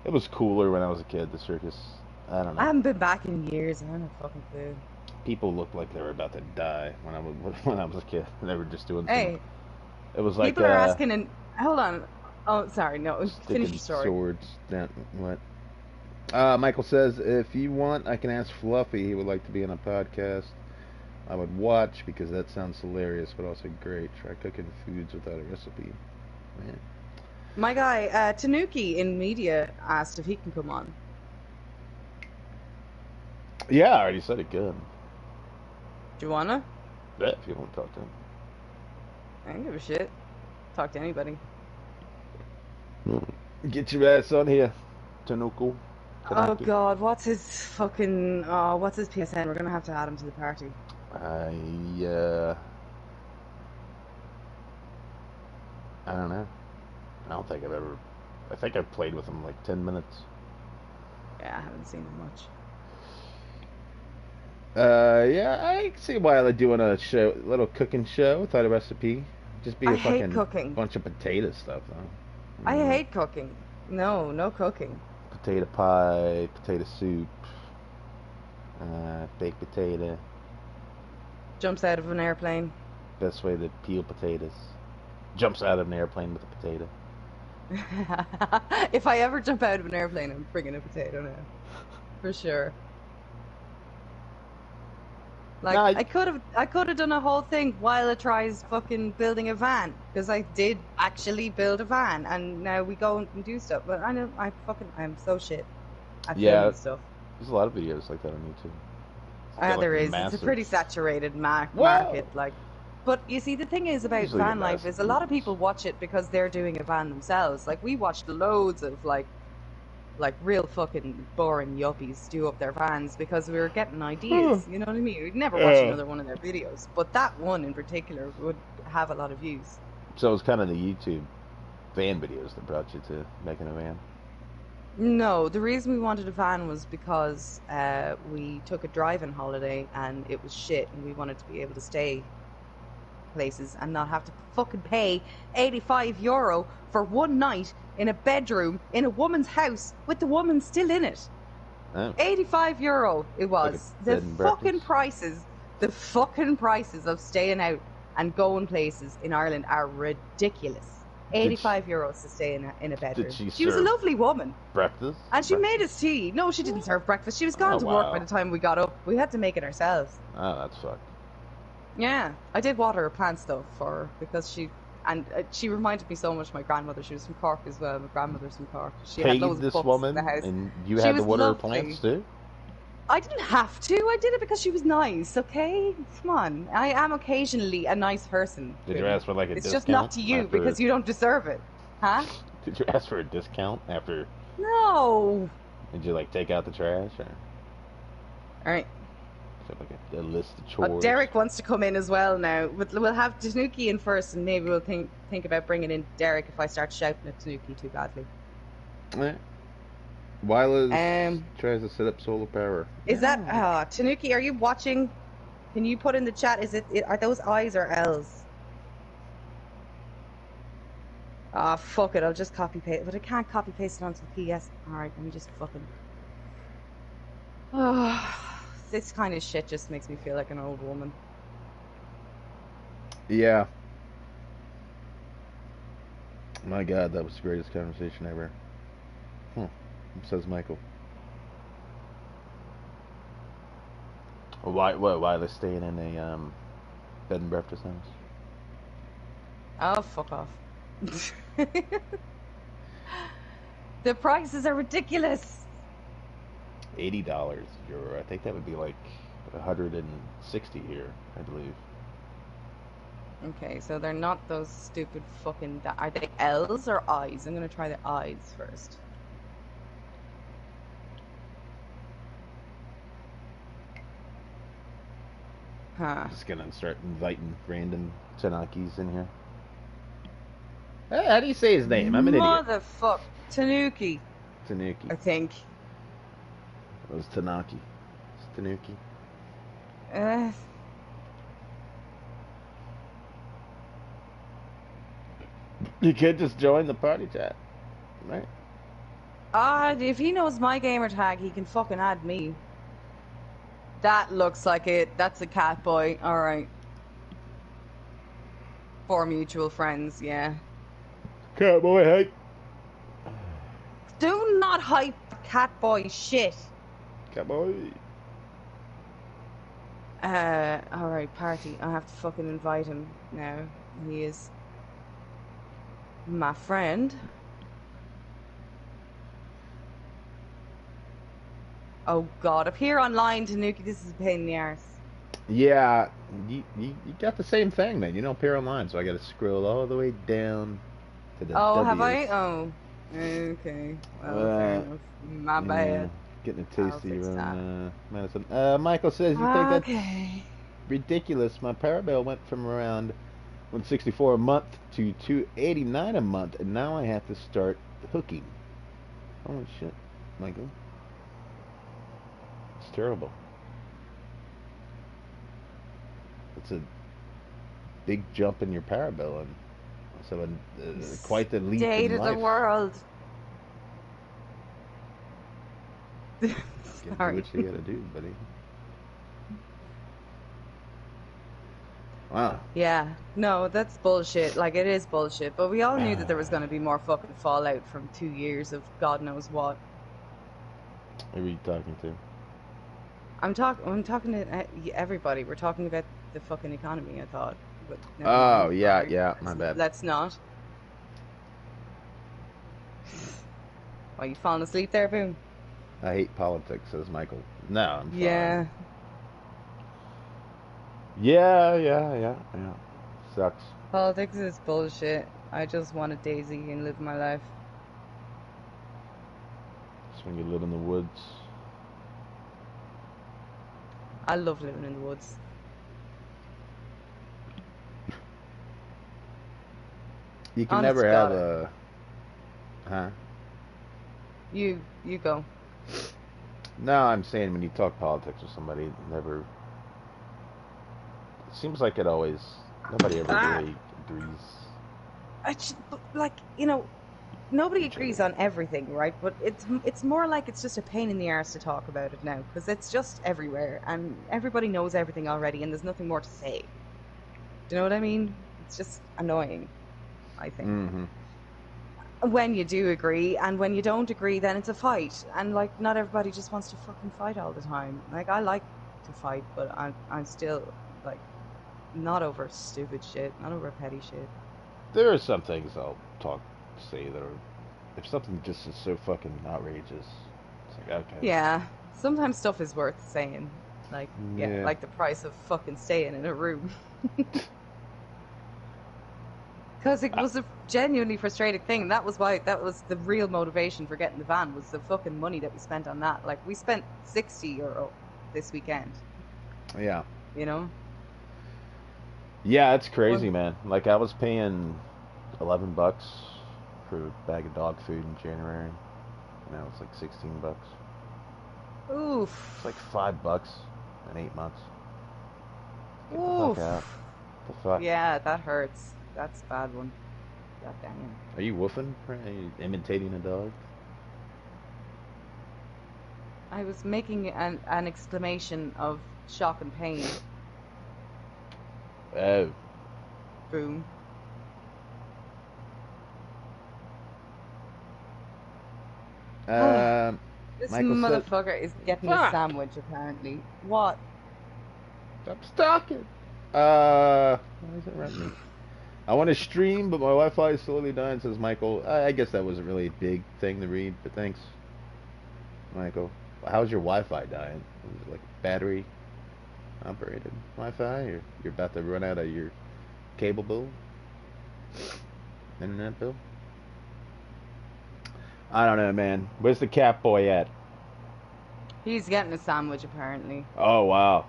It was cooler when I was a kid, the circus. I don't know. I haven't been back in years. I don't have a fucking clue. People looked like they were about to die when I was a kid. They were just doing Hey. It was like people are asking, and hold on. Oh, sorry, no. Finish your story. Swords down. What? Michael says, if you want, I can ask Fluffy. He would like to be on a podcast. I would watch because that sounds hilarious, but also great. Try cooking foods without a recipe. Man. My guy, Tanuki in media asked if he can come on. Yeah, I already said it could. Do you wanna? Yeah, if you want to talk to him. I don't give a shit. Talk to anybody. Get your ass on here, Tanuki. Oh God, what's his PSN? We're gonna have to add him to the party. I don't know. I don't think I think I've played with him like 10 minutes. Yeah, I haven't seen him much. Yeah, I can see why I like doing a little cooking show without a recipe. Just be a fucking bunch of potato stuff, though. I hate cooking. No cooking. Potato pie, potato soup, baked potato. Jumps out of an airplane. Best way to peel potatoes. Jumps out of an airplane with a potato. If I ever jump out of an airplane, I'm bringing a potato now. For sure. Like, No, I could have done a whole thing while I tries fucking building a van, because I did actually build a van, and now we go and do stuff. But I know I'm so shit at yeah, filming stuff. there's a lot of videos like that on YouTube. It's got like There a is. It's a massive. pretty saturated Whoa! market, like. But you see, the thing is about Usually get van life massive is a lot of views. people watch it because they're doing a van themselves. Like, we watched loads of like real fucking boring yuppies do up their vans because we were getting ideas. You know what I mean? We'd never watch another one of their videos, but that one in particular would have a lot of views. So it was kind of the YouTube van videos that brought you to making a van. No, the reason we wanted a van was because we took a driving holiday and it was shit, and we wanted to be able to stay places and not have to fucking pay €85 for one night in a bedroom in a woman's house with the woman still in it. Oh. €85 it was. Like The fucking prices of staying out and going places in Ireland are ridiculous. €85 to stay in a bedroom. She was a lovely woman. Breakfast? And she made us tea. No, she didn't serve breakfast. She was gone to work by the time we got up. We had to make it ourselves. Oh, that's fucked. Yeah, I did water her plants though for her because she reminded me so much of my grandmother. She was from Cork as well. My grandmother's from Cork. She had loads of books in the house. And you had to water her plants too? I didn't have to. I did it because she was nice. Okay, come on. I am occasionally a nice person. Did you ask for like a discount? It's just not to you because you don't deserve it, huh? Did you ask for a discount after? No. Did you like take out the trash or? All right. Like a list of chores. Derek wants to come in as well now. We'll have Tanuki in first, and maybe we'll think about bringing in Derek if I start shouting at Tanuki too badly. Yeah. Wyla tries to set up solar power. Is that Tanuki? Are you watching? Can you put in the chat? Are those I's or L's? Ah, fuck it. I'll just copy paste, but I can't copy paste it onto the PS. All right, let me just fucking. This kind of shit just makes me feel like an old woman. Yeah. My God, that was the greatest conversation ever. Says Michael. Why they're staying in a bed and breakfast house? Oh, fuck off. The prices are ridiculous. $80 euro. I think that would be like 160 here, I believe. Okay, so they're not those stupid fucking. Are they L's or I's? I'm gonna try the I's first. Huh. Just gonna start inviting random Tanukis in here. Hey, how do you say his name? I'm an idiot. Motherfuck. Tanuki. Tanuki. I think. It was Tanuki. It's Tanuki. You could just join the party chat, right? If he knows my gamer tag, he can fucking add me. That looks like it. That's a cat boy. Alright. 4 mutual friends, yeah. Cat boy hype. Do not hype cat boy shit. Cat boy. Alright, party. I have to fucking invite him now. He is my friend. Oh God, appear online, Tanuki. This is a pain in the arse. Yeah, you got the same thing, man. You don't appear online, so I got to scroll all the way down to the W's. Have I? Oh, okay. Well, fair enough. My bad. Getting a tasty from Madison. Michael says you think that's ridiculous. My power bill went from around $164 a month to $289 a month, and now I have to start hooking. Holy shit, Michael. It's terrible. It's a big jump in your power bill, and so quite the leap State in of life. the world. Do what you gotta do, buddy. Wow. Yeah, no, that's bullshit. Like, it is bullshit. But we all knew that there was going to be more fucking fallout from 2 years of God knows what. Who are you talking to? I'm talking to everybody. We're talking about the fucking economy, I thought. But never Oh, mind. yeah, Alright. yeah, my bad. Let's not. Why, you falling asleep there, Boom? I hate politics, says Michael. No, I'm fine. Yeah. Yeah. Sucks. Politics is bullshit. I just want a daisy and live my life. It's when you live in the woods. I love living in the woods. You can Honest never to have God. a... Huh? You go. No, I'm saying when you talk politics with somebody, it never... It seems like it always... Nobody ever really agrees. Like, you know, nobody Each agrees other. on everything, right? But it's more like it's just a pain in the arse to talk about it now because it's just everywhere and everybody knows everything already and there's nothing more to say. Do you know what I mean? It's just annoying, I think. Mm-hmm. When you do agree and when you don't agree, then it's a fight. And like, not everybody just wants to fucking fight all the time. Like, I like to fight, but I'm still like not over stupid shit, not over petty shit. There are some things I'll say that are... If something just is so fucking outrageous, it's like, okay. Yeah, sometimes stuff is worth saying. Like, yeah, Yeah. like the price of fucking staying in a room. Because it was a genuinely frustrating thing. That was the real motivation for getting the van was the fucking money that we spent on that. Like, we spent €60 this weekend, Yeah. you know? Yeah, it's crazy, One, man. Like, I was paying $11 for a bag of dog food in January. Now it's like $16. It's oof. like $5 in 8 months. Get the fuck out. Oof. The fuck? Yeah, that hurts. That's a bad one. God damn. Are you woofing? Are you imitating a dog? I was making an exclamation of shock and pain. Oh. Boom. Um, This Michael said, motherfucker is getting a fuck! sandwich, apparently. What? Stop stalking! Why is it around me? I want to stream, but my Wi-Fi is slowly dying, says Michael. I guess that wasn't really a big thing to read, but thanks, Michael. How's your Wi-Fi dying? Is it like battery operated Wi-Fi, or you're about to run out of your cable bill, internet bill? I don't know, man. Where's the cat boy at? He's getting a sandwich, apparently. Oh wow,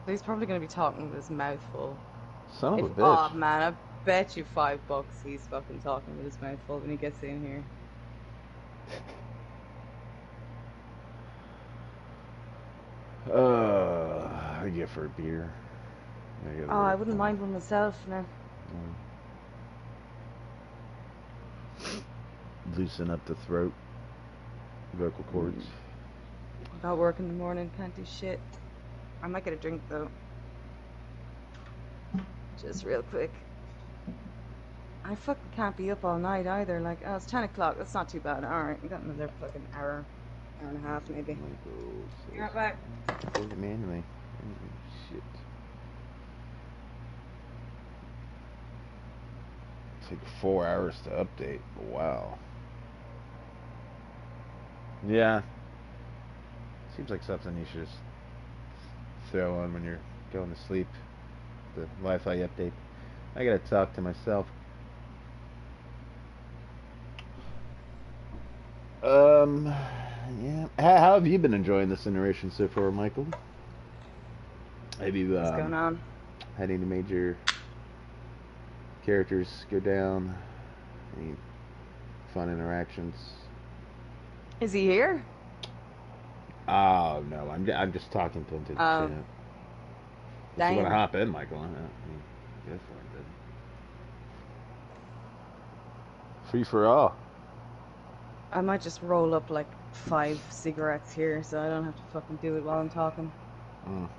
He's probably going to be talking with his mouth full. son of a If, bitch. oh man, I bet you $5 he's fucking talking with his mouth full when he gets in here. I get for a beer. I get Oh, I work. wouldn't mind one myself now. Loosen up the throat, vocal cords. Got work in the morning, can't do shit. I might get a drink though. Just real quick. I fucking can't be up all night either. Like, oh, it's 10 o'clock. That's not too bad. Alright, we got another fucking hour and a half maybe. Michael says, You're right back. "Say it manually." Shit. Take 4 hours to update. Wow. Yeah. Seems like something you should just throw on when you're going to sleep. The Wi-Fi update. I gotta talk to myself. Yeah. How have you been enjoying this iteration so far, Michael? Have you What's going on? had any major characters go down? Any fun interactions? Is he here? Oh no, I'm just talking to him to the Oh, chat. If you want to damn. hop in, Michael, go for it. Then. Free for all. I might just roll up like 5 cigarettes here so I don't have to fucking do it while I'm talking. Mm.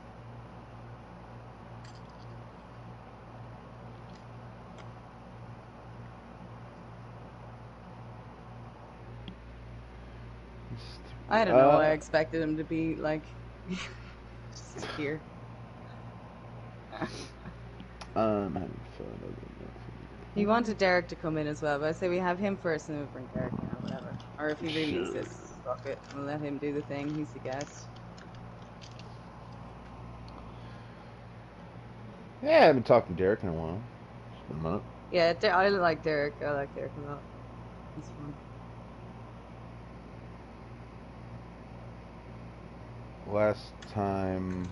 I don't know. I expected him to be like just here. I'm having fun. He wanted Derek to come in as well, but I say we have him first and then we'll bring Derek in or whatever. Or if he really Sure. insists, fuck it. We'll let him do the thing. He's the guest. Yeah, I haven't talked to Derek in a while. It's been a month. Yeah, I like Derek. I like Derek a lot. He's fun. Last time...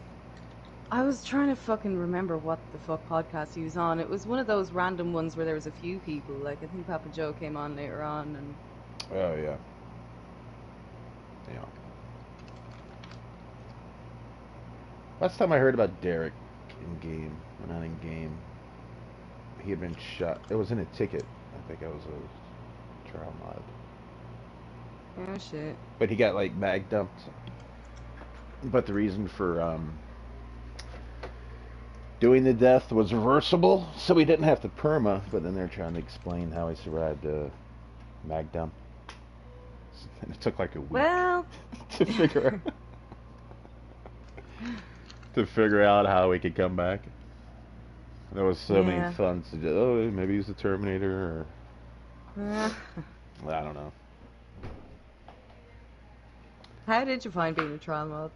I was trying to fucking remember what the fuck podcast he was on. It was one of those random ones where there was a few people. Like, I think Papa Joe came on later on, and... Oh, yeah. Yeah. Last time I heard about Derek in game, or not in game, he had been shot. It was in a ticket. I think it was a trial mod. Oh, shit. But he got, like, mag dumped. But the reason for, doing the death was reversible, so he didn't have to perma, but then they're trying to explain how he survived a mag dump. And it took like a week Well... to figure out how he could come back. There was so many fun suggestions. Oh, maybe he's the Terminator, or I don't know. How did you find being a trial mod?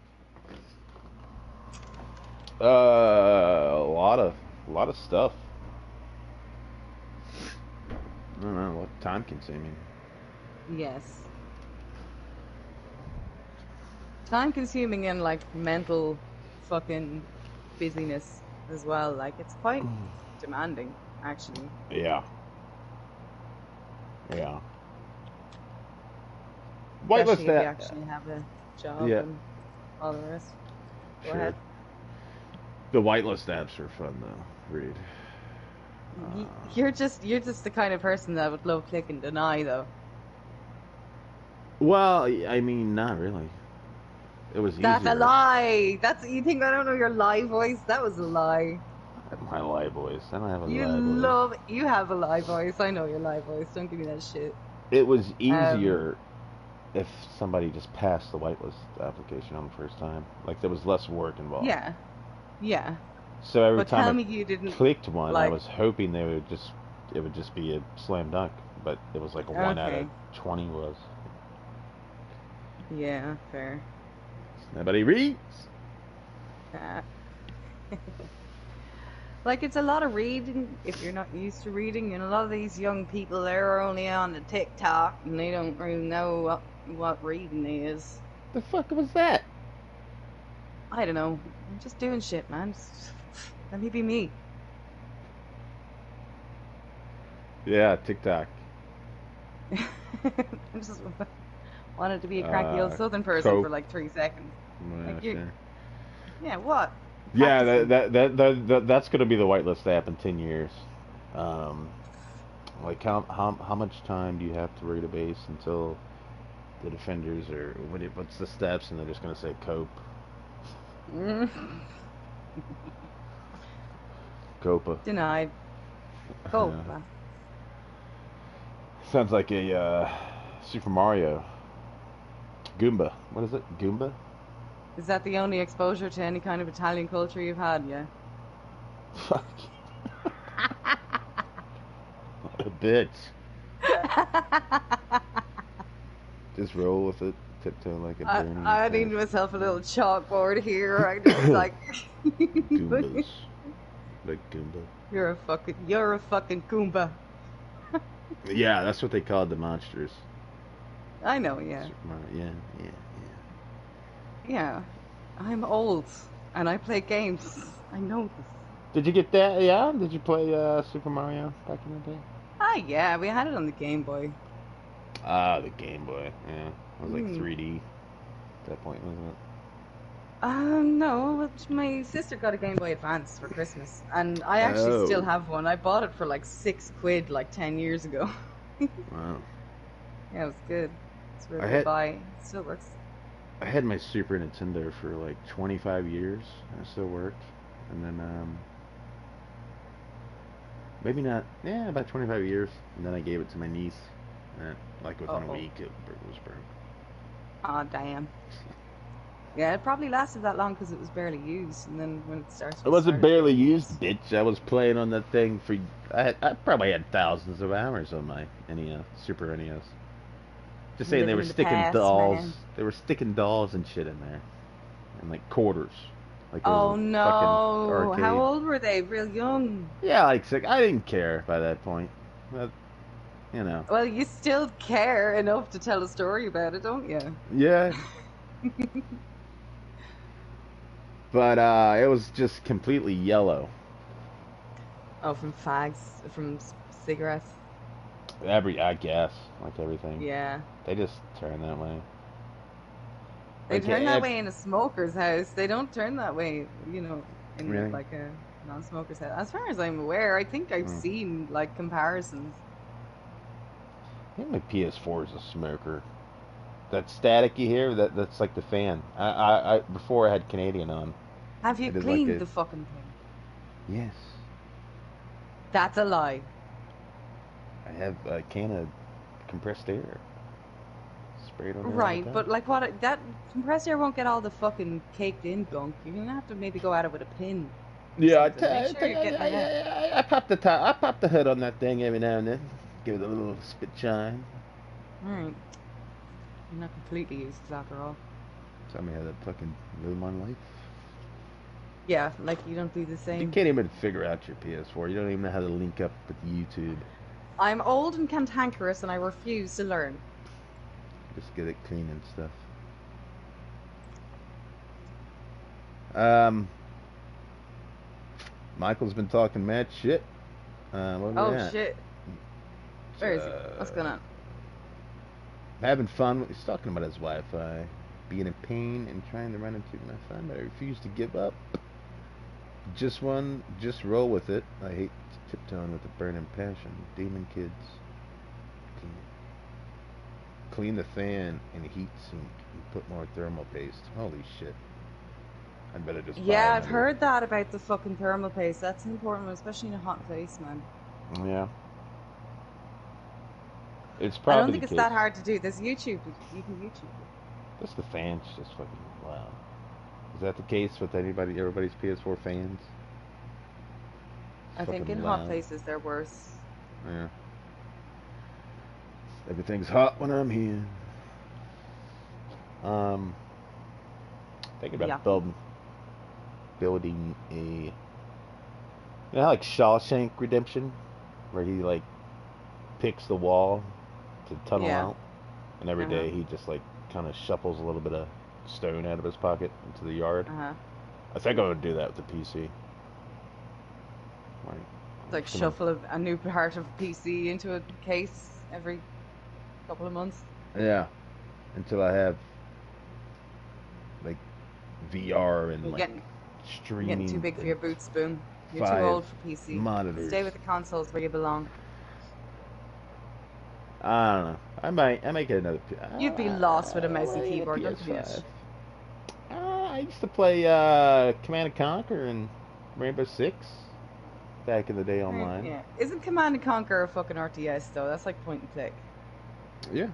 A lot of stuff. I don't know, what time consuming. Yes. Time consuming and like mental fucking busyness as well. Like it's quite demanding, actually. Yeah. Yeah. Especially if you actually have a job and all the rest. Go ahead. The whitelist apps are fun though. Read. You're just the kind of person that would love click and deny though. Well, I mean, not really. It was easier. That's a lie. You think I don't know your lie voice? That was a lie. My lie voice. I don't have a lie voice. You have a lie voice. I know your lie voice. Don't give me that shit. It was easier if somebody just passed the whitelist application on the first time. Like there was less work involved. Yeah. Yeah. So every time I you didn't clicked one, I was hoping it would just be a slam dunk, but it was like a 1 out of 20 was. Yeah, fair. Nobody reads. Like it's a lot of reading if you're not used to reading, and a lot of these young people they're only on the TikTok and they don't really know what reading is. The fuck was that? I don't know. I'm just doing shit, man. Let me be me. Yeah, TikTok. I just wanted to be a cranky old Southern person for like 3 seconds. Like sure. Yeah, what? Yeah, that's gonna be the whitelist app in 10 years. Like how much time do you have to read a base until the defenders are what's the steps, and they're just gonna say cope. Copa. Denied. Copa. Sounds like a Super Mario. Goomba. What is it? Goomba? Is that the only exposure to any kind of Italian culture you've had? Yeah. Fuck. What a bitch. Just roll with it. Tiptoe like a burning. I need myself a little chalkboard here. I just like. Goombas. Like Goomba. You're a fucking Goomba. Yeah, that's what they called the monsters. I know, yeah. Yeah. I'm old, and I play games. I know this. Did you get that? Yeah? Did you play Super Mario back in the day? Ah, yeah, we had it on the Game Boy. Ah, the Game Boy. Yeah. It was like 3D at that point, wasn't it? No. My sister got a Game Boy Advance for Christmas, and I actually still have one. I bought it for like £6 like 10 years ago. Wow. Yeah, it was good. It's really good buy. It still works. I had my Super Nintendo for like 25 years, and it still worked. And then, maybe not, about 25 years. And then I gave it to my niece, and like within a week it was broke. Oh, damn. Yeah, it probably lasted that long because it was barely used, and then when it It wasn't started barely getting used, used. bitch. I was playing on that thing for. I probably had thousands of hours on my NES, Super NES. Just saying, they Living were in the sticking past, dolls. man. They were sticking dolls and shit in there, and like quarters, like it was Oh a fucking no! How arcade. old were they? Real young. Yeah, like sick. I didn't care by that point, but you know, Well, you still care enough to tell a story about it, don't you? yeah. But it was just completely yellow. Oh, from fags, from cigarettes. I guess, like everything. Yeah. They just turn that way. They Like turn that if way in a smoker's house. They don't turn that way, in really, like a non-smoker's house. As far as I'm aware, I think I've mm. seen like comparisons. I think my PS4 is a smoker. That static you hear, that's like the fan. I before I had Canadian on. Have you It is like cleaned a the fucking thing? yes. That's a lie. I have a can of compressed air sprayed on there all the Right, time. but like what that compressed air won't get all the fucking caked in gunk. You're gonna have to maybe go at it with a pin or Yeah, something. Make sure you're getting it out. I pop the top, I pop the hood on that thing every now and then. Give it a little spit shine. Alright. You're not completely useless after all. Tell me how to fucking live my life. Yeah, like you don't do the You same. can't even figure out your PS4. You don't even know how to link up with YouTube. I'm old and cantankerous and I refuse to learn. Just get it clean and stuff. Um, Michael's been talking mad shit. Where we Oh at? shit. Where is he? What's going on? Having fun. He's talking about his Wi-Fi, being in pain and trying to run into my phone, but I refuse to give up. Just roll with it. I hate tiptoeing with a burning passion. Demon kids. Clean, clean the fan and heat sink and put more thermal paste. Holy shit. I'd better just buy Yeah, I've another. heard that about the fucking thermal paste. That's an important one, especially in a hot place, man. Yeah. It's I don't probably think the it's case. that hard to do. There's YouTube. You can YouTube it. Just the fans just fucking wow. Is that the case with everybody's PS4 fans? It's I think in fucking hot loud. places they're worse. Yeah. Everything's hot when I'm here. Um, thinking about Yeah. building a, how like Shawshank Redemption, where he like picks the wall to tunnel Yeah. out, and every Uh-huh. day he just like kind of shuffles a little bit of stone out of his pocket into the yard. Uh-huh. I think I would do that with the PC. Like, It's I'm like just gonna, shuffle a new part of a PC into a case every couple of months. yeah, until I have like VR and You're like getting you're getting too streaming big for and your boot spoon. You're too 5 old for PC. monitors. Stay with the consoles where you belong. I don't know. I might get another. You'd be lost with a I mouse want and to get a keyboard, don't give me a PS5. shit. I used to play Command and Conquer and Rainbow Six back in the day Right, online. yeah. Isn't Command and Conquer a fucking RTS though? That's like point and click. Yeah,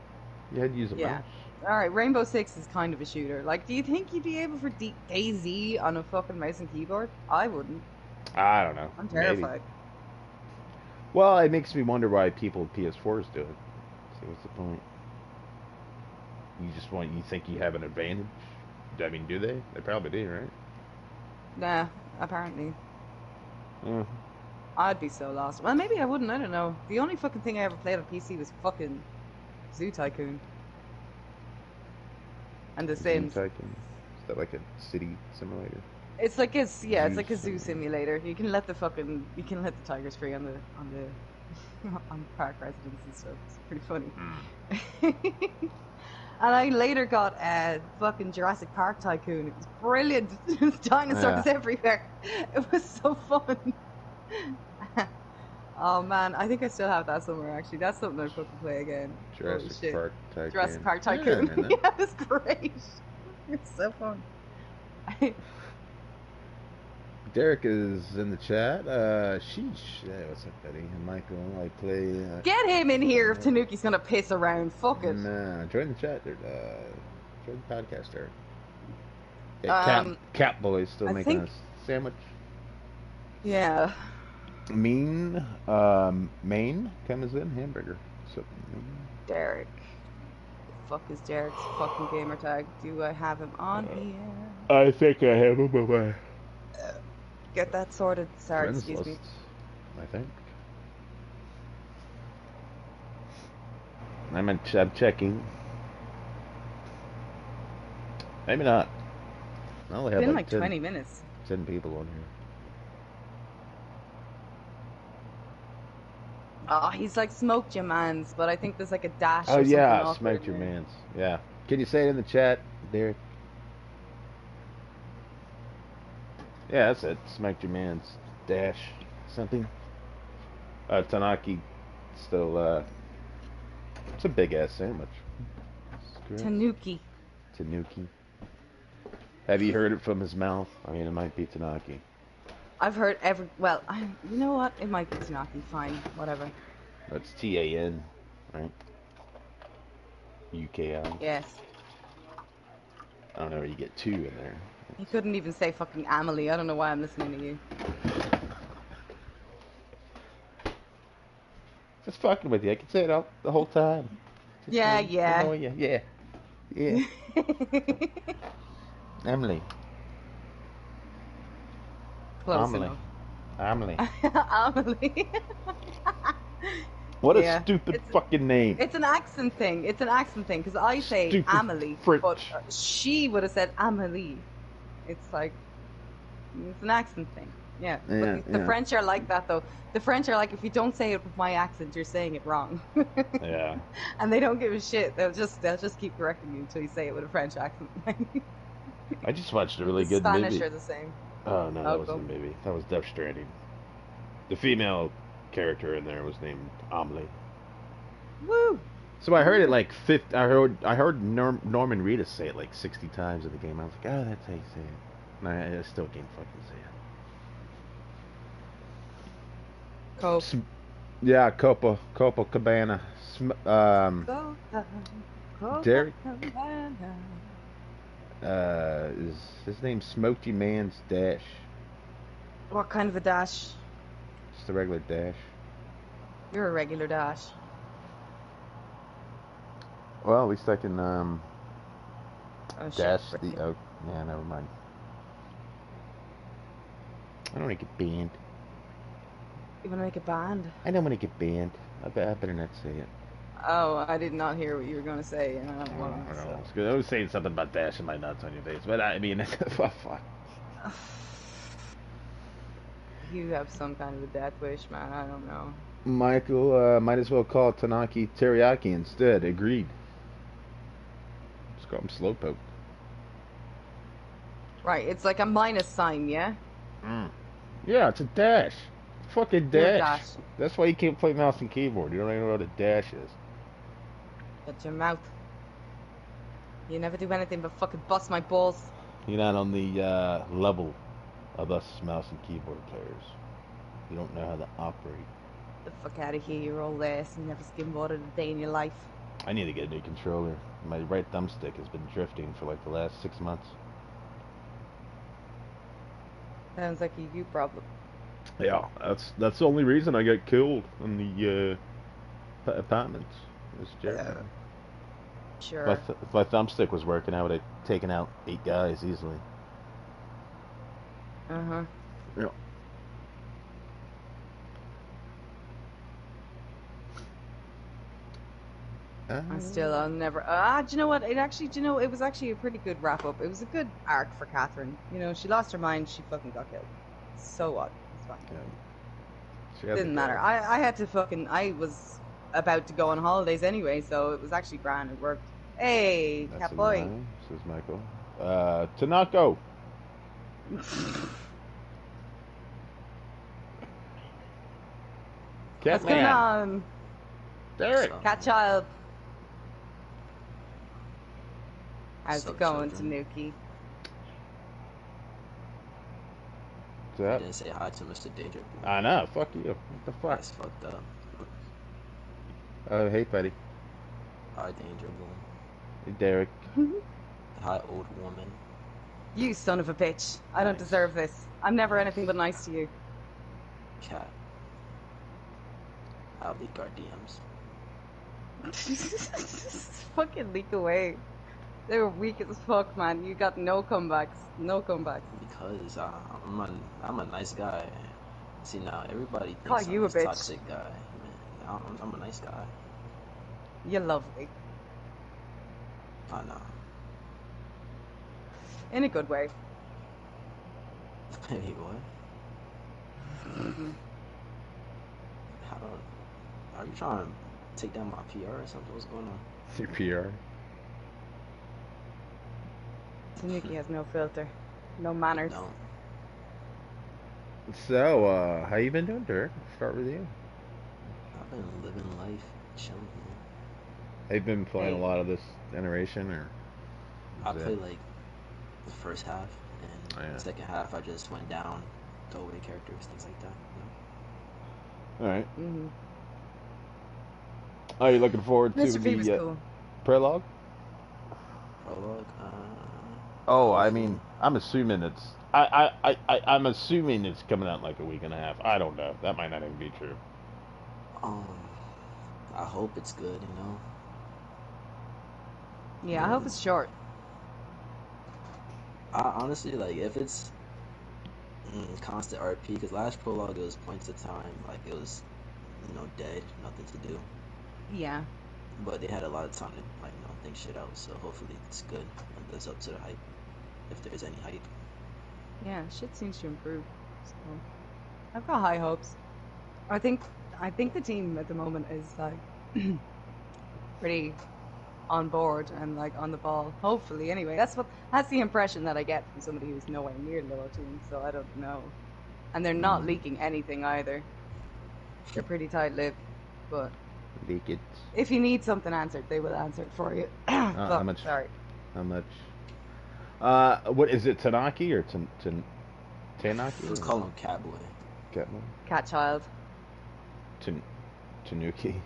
you had to use a Yeah. mouse. Alright, Rainbow Six is kind of a shooter. Like, do you think you'd be able for DayZ on a fucking mouse and keyboard? I wouldn't. I don't know. I'm Maybe. terrified. Well, it makes me wonder why people with PS4s do it. See, what's the point? You think you have an advantage? I mean, do they? They probably do, right? Nah, apparently. Yeah. I'd be so lost. Well, maybe I wouldn't. I don't know. The only fucking thing I ever played on PC was fucking Zoo Tycoon and The Zoo Sims. Tycoon. Is that like a city simulator? It's like it's Zoo like a zoo simulator. simulator. You can let the tigers free on the on the park residents and stuff. It's pretty funny. And I later got fucking Jurassic Park Tycoon. It was brilliant. There's dinosaurs Yeah. everywhere. It was so fun. Oh man, I think I still have that somewhere actually. That's something I'd fucking play again. Holy Jurassic shit. Park Tycoon. Jurassic Park Yeah, I Tycoon. remember Yeah, that. it was great. It's so fun. Derek is in the chat. Sheesh. Yeah, what's up, buddy? And Michael, I play. Get him in here if Tanuki's gonna piss around. Fuck it. Nah, join the chat. There. Enjoy the podcast, Derek. Hey, Cat Boy's still I making think, a sandwich. yeah. Maine comes in hamburger. So, Derek. The fuck is Derek's fucking gamer tag? Do I have him on here? I think I have him on my Get that sorted. Sorry, friends excuse list. me. I think. I'm checking. Maybe not. I only It's have been like like 20 minutes. 10 people on here. Oh, he's like smoked your mans, but I think there's like a dash Oh or something yeah, awkward smoked in your there. mans. Yeah. Can you say it in the chat, Derek? Yeah, that's it. Smoked your mans. Dash something. Tanuki still it's a big ass sandwich. Tanuki. Tanuki. Have you heard it from his mouth? I mean, it might be Tanuki. I've heard well, you know what? It might be Tanuki. Fine, whatever. That's T-A-N, right? U-K-I. Yes. I don't know where you get two in there. He couldn't even say fucking Amelie. I don't know why I'm listening to you. Just fucking with you. I can say it all the whole time. Just Yeah, to yeah. annoy you. Yeah. Yeah. Emily. Close Amelie. enough. Amelie. Amelie. What a Yeah. stupid fucking name. It's an accent thing. It's an accent thing because I say Stupid Amelie, French. but she would have said Amelie. It's like it's an accent thing. Yeah. Yeah, But the French are like that though. The French are like, if you don't say it with my accent, you're saying it wrong. Yeah. And they don't give a shit. They'll just keep correcting you until you say it with a French accent. I just watched a really The good Spanish movie. are the same. Oh no, that Oh, wasn't go. a movie. That was Death Stranding. The female character in there was named Amelie. Woo! So I heard it like 50. I heard Norman Reedus say it like 60 times in the game. I was like, oh, that's how you say it. And I still can't fucking say it. Coke. Yeah, Copacabana. Derek. Is his name Smokey Man's Dash? What kind of a dash? Just a regular dash. You're a regular dash. Well, at least I can Oh, dash shit, the. Oh, yeah, never mind. I don't want to get banned. You want to make a band? I don't want to get banned. I better not say it. Oh, I did not hear what you were going to say, and I don't I want don't to. know. So. It's good. I was saying something about dashing my nuts on your face, but I mean, fuck. You have some kind of a death wish, man. I don't know. Michael, might as well call Tanuki Teriyaki instead. Agreed. Just call him Slowpoke. Right, it's like a minus sign, yeah? Yeah, it's a dash. Fucking dash. Dash. That's why you can't play mouse and keyboard. You don't even know what a dash is. Shut your mouth. You never do anything but fucking bust my balls. You're not on the level of us mouse and keyboard players. You don't know how to operate. The fuck out of here, your old ass. You never skimboarded a day in your life. I need to get a new controller. My right thumbstick has been drifting for like the last 6 months. Sounds like a you problem. Yeah, that's the only reason I got killed in the apartments. It was Sure. If my thumbstick was working, I would have taken out 8 guys easily. Uh-huh. Yeah. I'll never. Do you know what? It was actually a pretty good wrap up. It was a good arc for Catherine. You know, she lost her mind. She fucking got killed. So what? It's fine. Yeah. Didn't matter. I had to fucking. I was about to go on holidays anyway, so it was actually grand. It worked. Hey, That's cat boy. Says Michael. Tanako. What's going on? Derek. Cat child. How's So it going, children. Tanuki? What's that? I didn't say hi to Mr. Danger. I know. Fuck you. What the fuck? That's fucked up. Oh, hey, buddy. Hi, Danger Boy. Hey, Derek. Hi, old woman. You son of a bitch. I don't Nice. deserve this. I'm never Nice. anything but nice to you. Cat. I'll leak our DMs. Fucking leak away. They were weak as fuck, man. You got no comebacks. No comebacks. Because I'm a nice guy. See, now everybody Call thinks I'm you a this bitch. toxic guy. Man, I'm a nice guy. You're lovely. I know. In a good way. Anyway. How are you trying to take down my PR or something? What's going on? Your PR. Tanuki has no filter. No manners. No. So, how you been doing, Dirk? Start with you. I've been living life, chilling, man. Have you been playing a lot of this generation, or? I played like the first half, and yeah. the second half I just went down, throw away characters, things like that. All right. Mm-hmm. Are you looking forward to Mr. P was the cool. prologue? Prologue. Oh, I mean, I'm assuming it's. I'm assuming it's coming out in like a week and a half. I don't know. That might not even be true. I hope it's good, you know. Yeah, I hope it's short. I honestly, like, if it's constant RP, because last prologue it was points of time, like it was, dead, nothing to do. Yeah. But they had a lot of time to, like, think shit out. So hopefully it's good and lives up to the hype, if there's any hype. Yeah, shit seems to improve. So I've got high hopes. I think the team at the moment is like pretty on board and like on the ball. Hopefully, anyway. That's the impression that I get from somebody who's nowhere near the lower team. So I don't know. And they're not leaking anything either. They're pretty tight-lipped, but leak it. If you need something answered, they will answer it for you. How much? Sorry. How much? What is it? Tanuki or Tanuki? Let's call him Catboy. Catboy. Cat child. Tanuki.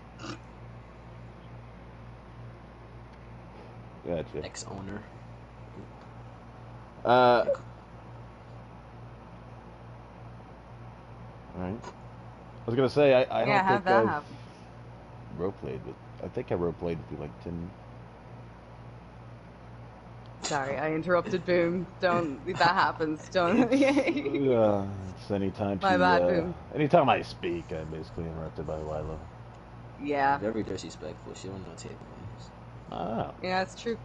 Gotcha. Ex-owner. Alright. I was gonna say I don't think I've roleplayed with. I think I roleplayed with like 10. Sorry, I interrupted. Boom. Don't. That happens. Don't. It's anytime. My bad. Boom. Anytime I speak, I'm basically interrupted by Wyla. Yeah. Very disrespectful. She don't know table names. Oh. Yeah, it's true.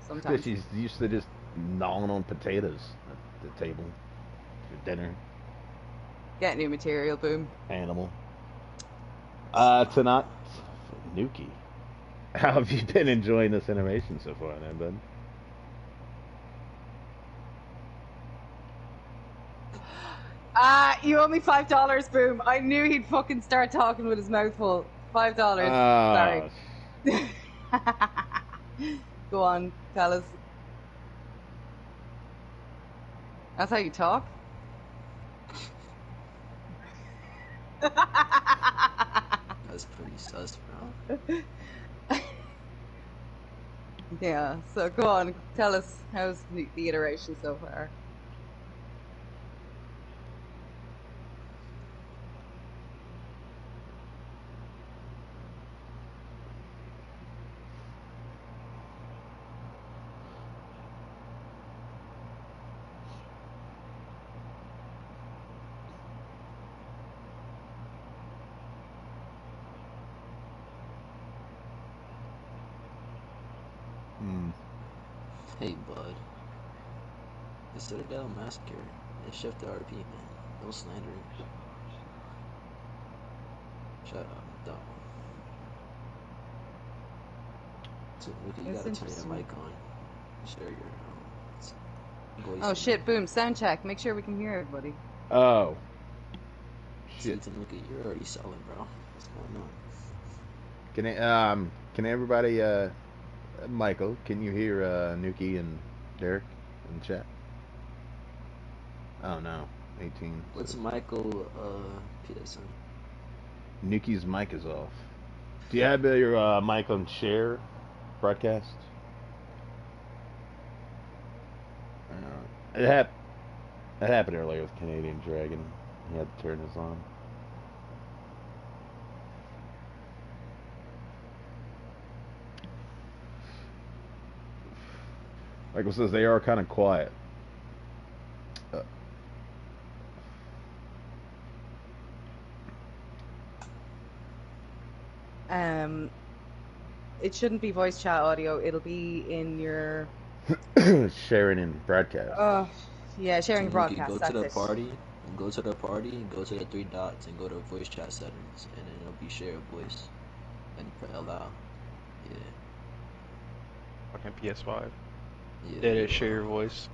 Sometimes. She's used to just gnawing on potatoes at the table for dinner. Get new material. Boom. Animal. Tonight, Nuki. How have you been enjoying this iteration so far, then, bud? You owe me $5, Boom. I knew he'd fucking start talking with his mouth full. $5. Sorry. Go on, tell us. That's how you talk? That's pretty sus, bro. Yeah, so go on, tell us how's the iteration so far. Hey, bud. The Citadel Massacre. They shift the RP, man. No slandering. Shut up, dumb. So, you gotta turn your mic on. Share your voice. Oh shit, Boom, sound check. Make sure we can hear everybody. Oh. Shit. Look at you're already selling, bro. What's going on? Can everybody, Michael, can you hear Nuki and Derek in the chat? Oh no, 18. What's Michael PSN? Nuki's mic is off. Do you have your mic on share broadcast? It happened. It happened earlier with Canadian Dragon. He had to turn his on. Michael says they are kind of quiet. It shouldn't be voice chat audio. It'll be in your Sharing in broadcast. yeah, sharing Tanuki, broadcast. go That's to the it. party, and go to the party, and go to the three dots, and go to voice chat settings, and then it'll be share voice, and allow. Yeah. Fucking PS5. Yeah. Did it share your voice?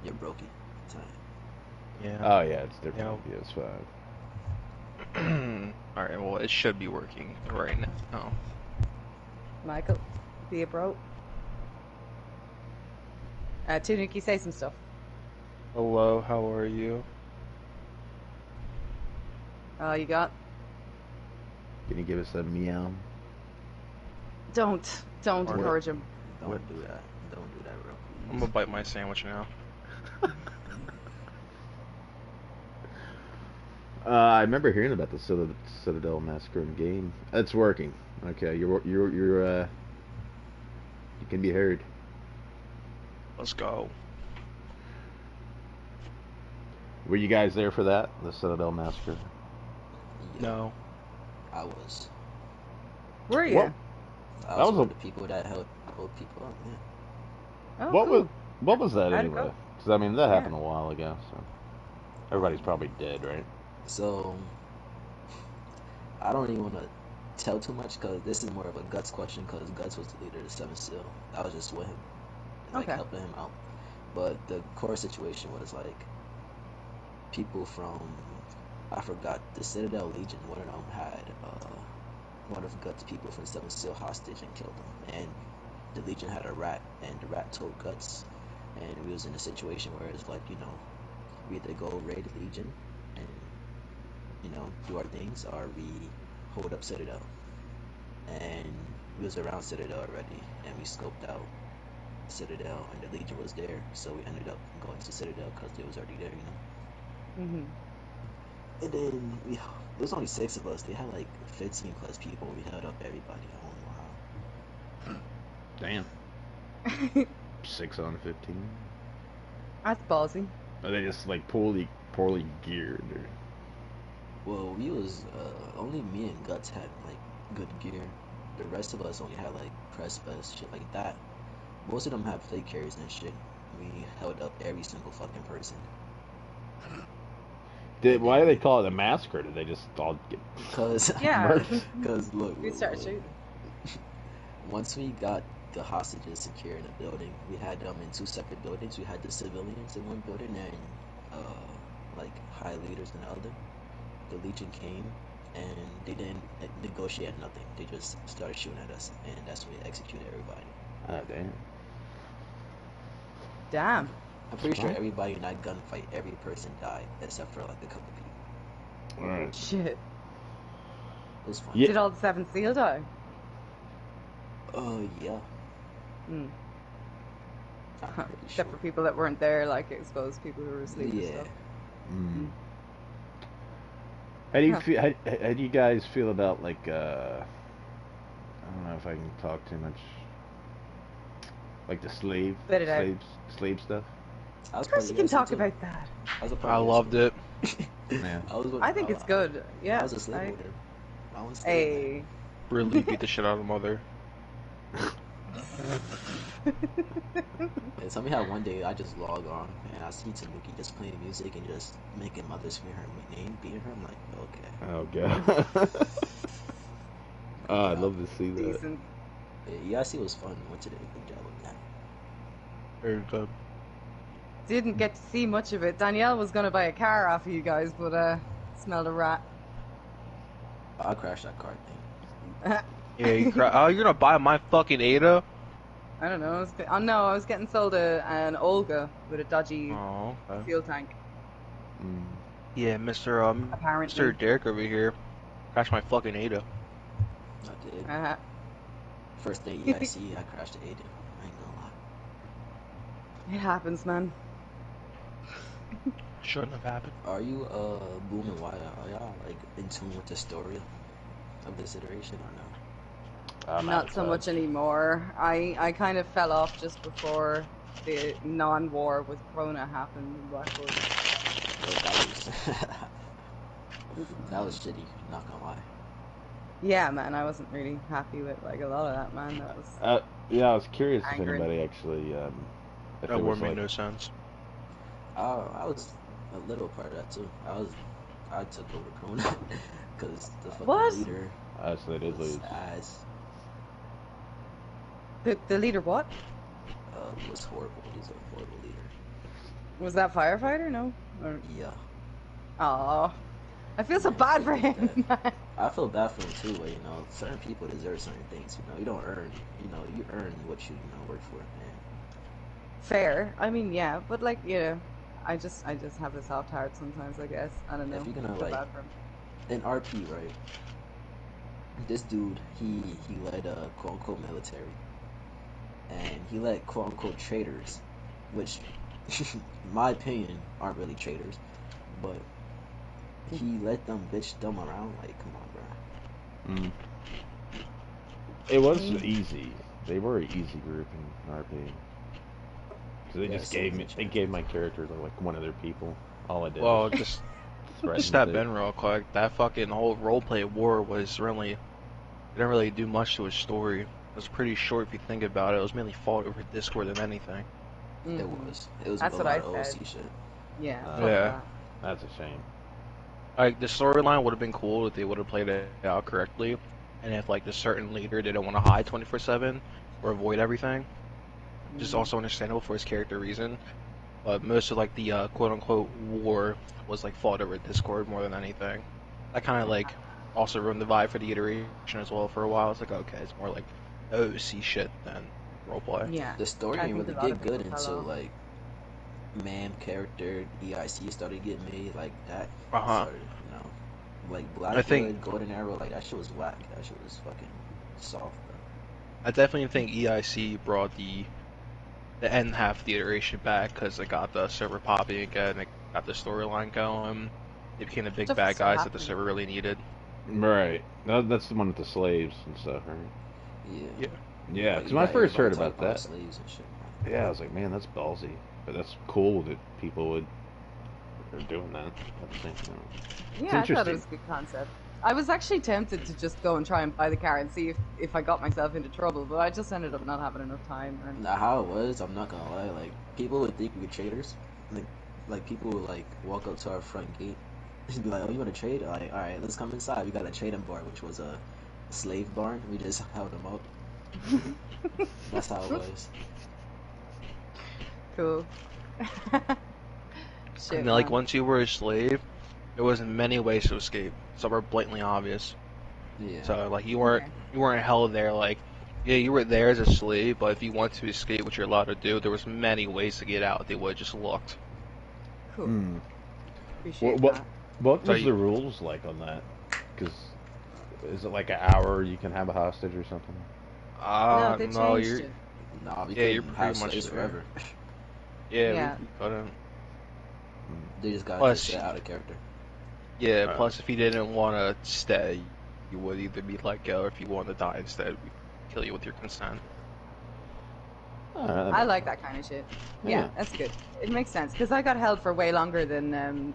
You're broken. Time. Yeah. Oh yeah, it's different on PS5. Alright, well, it should be working right now. Oh. Michael, be a bro. Tanuki, say some stuff. Hello, how are you? You got? Can you give us a meow? Don't encourage him. Don't do that. Don't do that, bro. I'm gonna bite my sandwich now. I remember hearing about the Citadel Massacre in game. It's working. Okay, you can be heard. Let's go. Were you guys there for that? The Citadel Massacre? Yeah, No. I was. Were you? What? I That was was one a- of the people that helped people up. Yeah. Oh, What cool. what was that How'd it anyway? go? Because I mean that Yeah. happened a while ago, so everybody's probably dead, right? So I don't even want to tell too much because this is more of a Guts question because Guts was the leader of the Seven Seal. I was just with him, like Okay. helping him out. But the core situation was like people from I forgot the Citadel Legion. One of them had one of Guts' people from Seven Seal hostage and killed him. And the Legion had a rat, and the rat told Guts. And we was in a situation where it's like, you know, we either go raid the Legion and, you know, do our things, or we hold up Citadel. And we was around Citadel already, and we scoped out Citadel, and the Legion was there, so we ended up going to Citadel because they was already there, you know. Mhm. And then there was only 6 of us. They had like 15 plus people. We held up everybody. I don't know how. Damn. 6 on 15. That's ballsy. Are they just like poorly geared? Or... Well, we was only me and Guts had like good gear. The rest of us only had like press vest, shit like that. Most of them have fake carries and shit. We held up every single fucking person. Why do they call it a massacre? Did they just all get Cause Yeah. Cause look, We started shooting. once we got the hostages secure in a building, we had them in 2 separate buildings. We had the civilians in one building and like high leaders in the other. The Legion came and they didn't negotiate nothing. They just started shooting at us, and that's when they executed everybody. Oh damn. Damn. I'm pretty sure everybody in that gunfight, every person died except for like a couple people. Alright. Shit. It was fun. Yeah. Did all the 7 Seal die? Yeah. Hmm. I'm pretty Except sure. for people that weren't there, like exposed people who were asleep and Yeah. stuff. Mm. How do you Huh. feel? How do you guys feel about like? I don't know if I can talk too much. Like the slave stuff. I was Of part course of you the can USC talk too. about that. I was a part I of the loved USC. it. Yeah. I think it's good. Yeah. I was a slave holder. I was slave, Hey. Really beat the shit out of mother. And tell me how one day I just log on and I see Tanuki just playing music and just making mother scream her name, beating her. I'm like, okay. Oh god. Oh, I'd love to see that. Decent. Yeah, EIC was fun. Went to the good job with that. Very good. Didn't get to see much of it. Danielle was gonna buy a car off of you guys, but smelled a rat. I crashed that car thing. Yeah, you're gonna buy my fucking Ada? I don't know. I was getting sold an Olga with a dodgy Oh, okay. fuel tank. Mm. Yeah, Mr. Apparently. Mr. Derek over here. Crashed my fucking Ada. I did. Uh-huh. First day EIC, I crashed the 8. I ain't gonna lie. It happens, man. Shouldn't have happened. Are you Boom and Wyla? Are y'all like in tune with the story of this iteration or no? I'm out Not of so much touch. anymore. I kind of fell off just before the non-war with Corona happened in Blackwood. Well, that was shitty. Not gonna lie. Yeah, man, I wasn't really happy with like a lot of that, man. That was Yeah, I was curious if angering. anybody actually, if That there war was made like, no sense. I was a little part of that too. I took over Kona because the fucking What? leader so they did was lose. ass. The leader what? Was horrible. He's a horrible leader. Was that firefighter? No. Or... Yeah. Aw. I feel so Man, bad for they did him. that. I feel bad for him too, but certain people deserve certain things. You don't earn. You earn what you work for, man. Fair. I mean, yeah, but like, I just have a soft heart sometimes, I guess. I don't know. If you're gonna I feel bad for him. in RP, right? This dude, he led a quote unquote military, and he led quote unquote traitors, which, in my opinion, aren't really traitors, but he let them bitch them around. Like, come on, bro. Mm. It was I mean, easy. They were an easy group in RP. So they Yeah, just so gave was me, the they gave my character to like one of their people. All I did Well, was just threaten step it. in real quick. That fucking whole roleplay war was really, it didn't really do much to his story. It was pretty short if you think about it. It was mainly fought over Discord than anything. It was That's a what lot I of said. OC shit. Yeah, fuck Yeah. that. That's a shame. Like, the storyline would have been cool if they would have played it out correctly. And if, like, the certain leader didn't want to hide 24/7 or avoid everything. Which is also understandable for his character reason. But most of, like, the quote-unquote war was, like, fought over Discord more than anything. That kind of, like, also ruined the vibe for the iteration as well for a while. It's like, okay, it's more like OC shit than roleplay. Yeah. The story I didn't think a really lot of get good people fell until off. like man character EIC started getting made. Like that Uh-huh. started, like I think, Blackwood, Golden Arrow. Like that shit was whack. That shit was fucking soft, bro. I definitely think EIC brought the end half of the iteration back because it got the server popping again, it got the storyline going. They became the big Stuff is bad so guys that the happening. server really needed. Right. That's the one with the slaves and stuff, right? Yeah, Yeah. Yeah, like because you when I got first everybody heard talking about about that, slaves and shit. yeah, I was like, man, that's ballsy. But that's cool that people are doing that at the same time. It's Yeah, I thought it interesting. was a good concept. I was actually tempted to just go and try and buy the car and see if I got myself into trouble, but I just ended up not having enough time. And Now how it was, I'm not gonna lie. Like people would think we were traders. Like people would like walk up to our front gate and be like, "Oh, you want to trade? Like, all right, let's come inside. We got a trading bar, which was a slave barn. We just held them up. That's how it was. cool. And Shit, like, man. once you were a slave, there wasn't many ways to escape. Some were blatantly obvious. Yeah. So like, Okay. you weren't held there like, yeah, you were there as a slave, but if you want to escape, what you're allowed to do, there was many ways to get out. They would have just looked. Cool. Hmm. Appreciate What that. what So was the rules like on that? Because is it like an hour you can have a hostage or something? No, they no, changed it. Nah, we you're couldn't have pretty much slaves there. forever. Yeah, Yeah. we couldn't. They just got Plus, just out of character. yeah, plus if you didn't want to stay, you would either be let go, or if you wanted to die instead, we'd kill you with your consent. I like that kind of shit. Yeah, that's good. It makes sense because I got held for way longer than an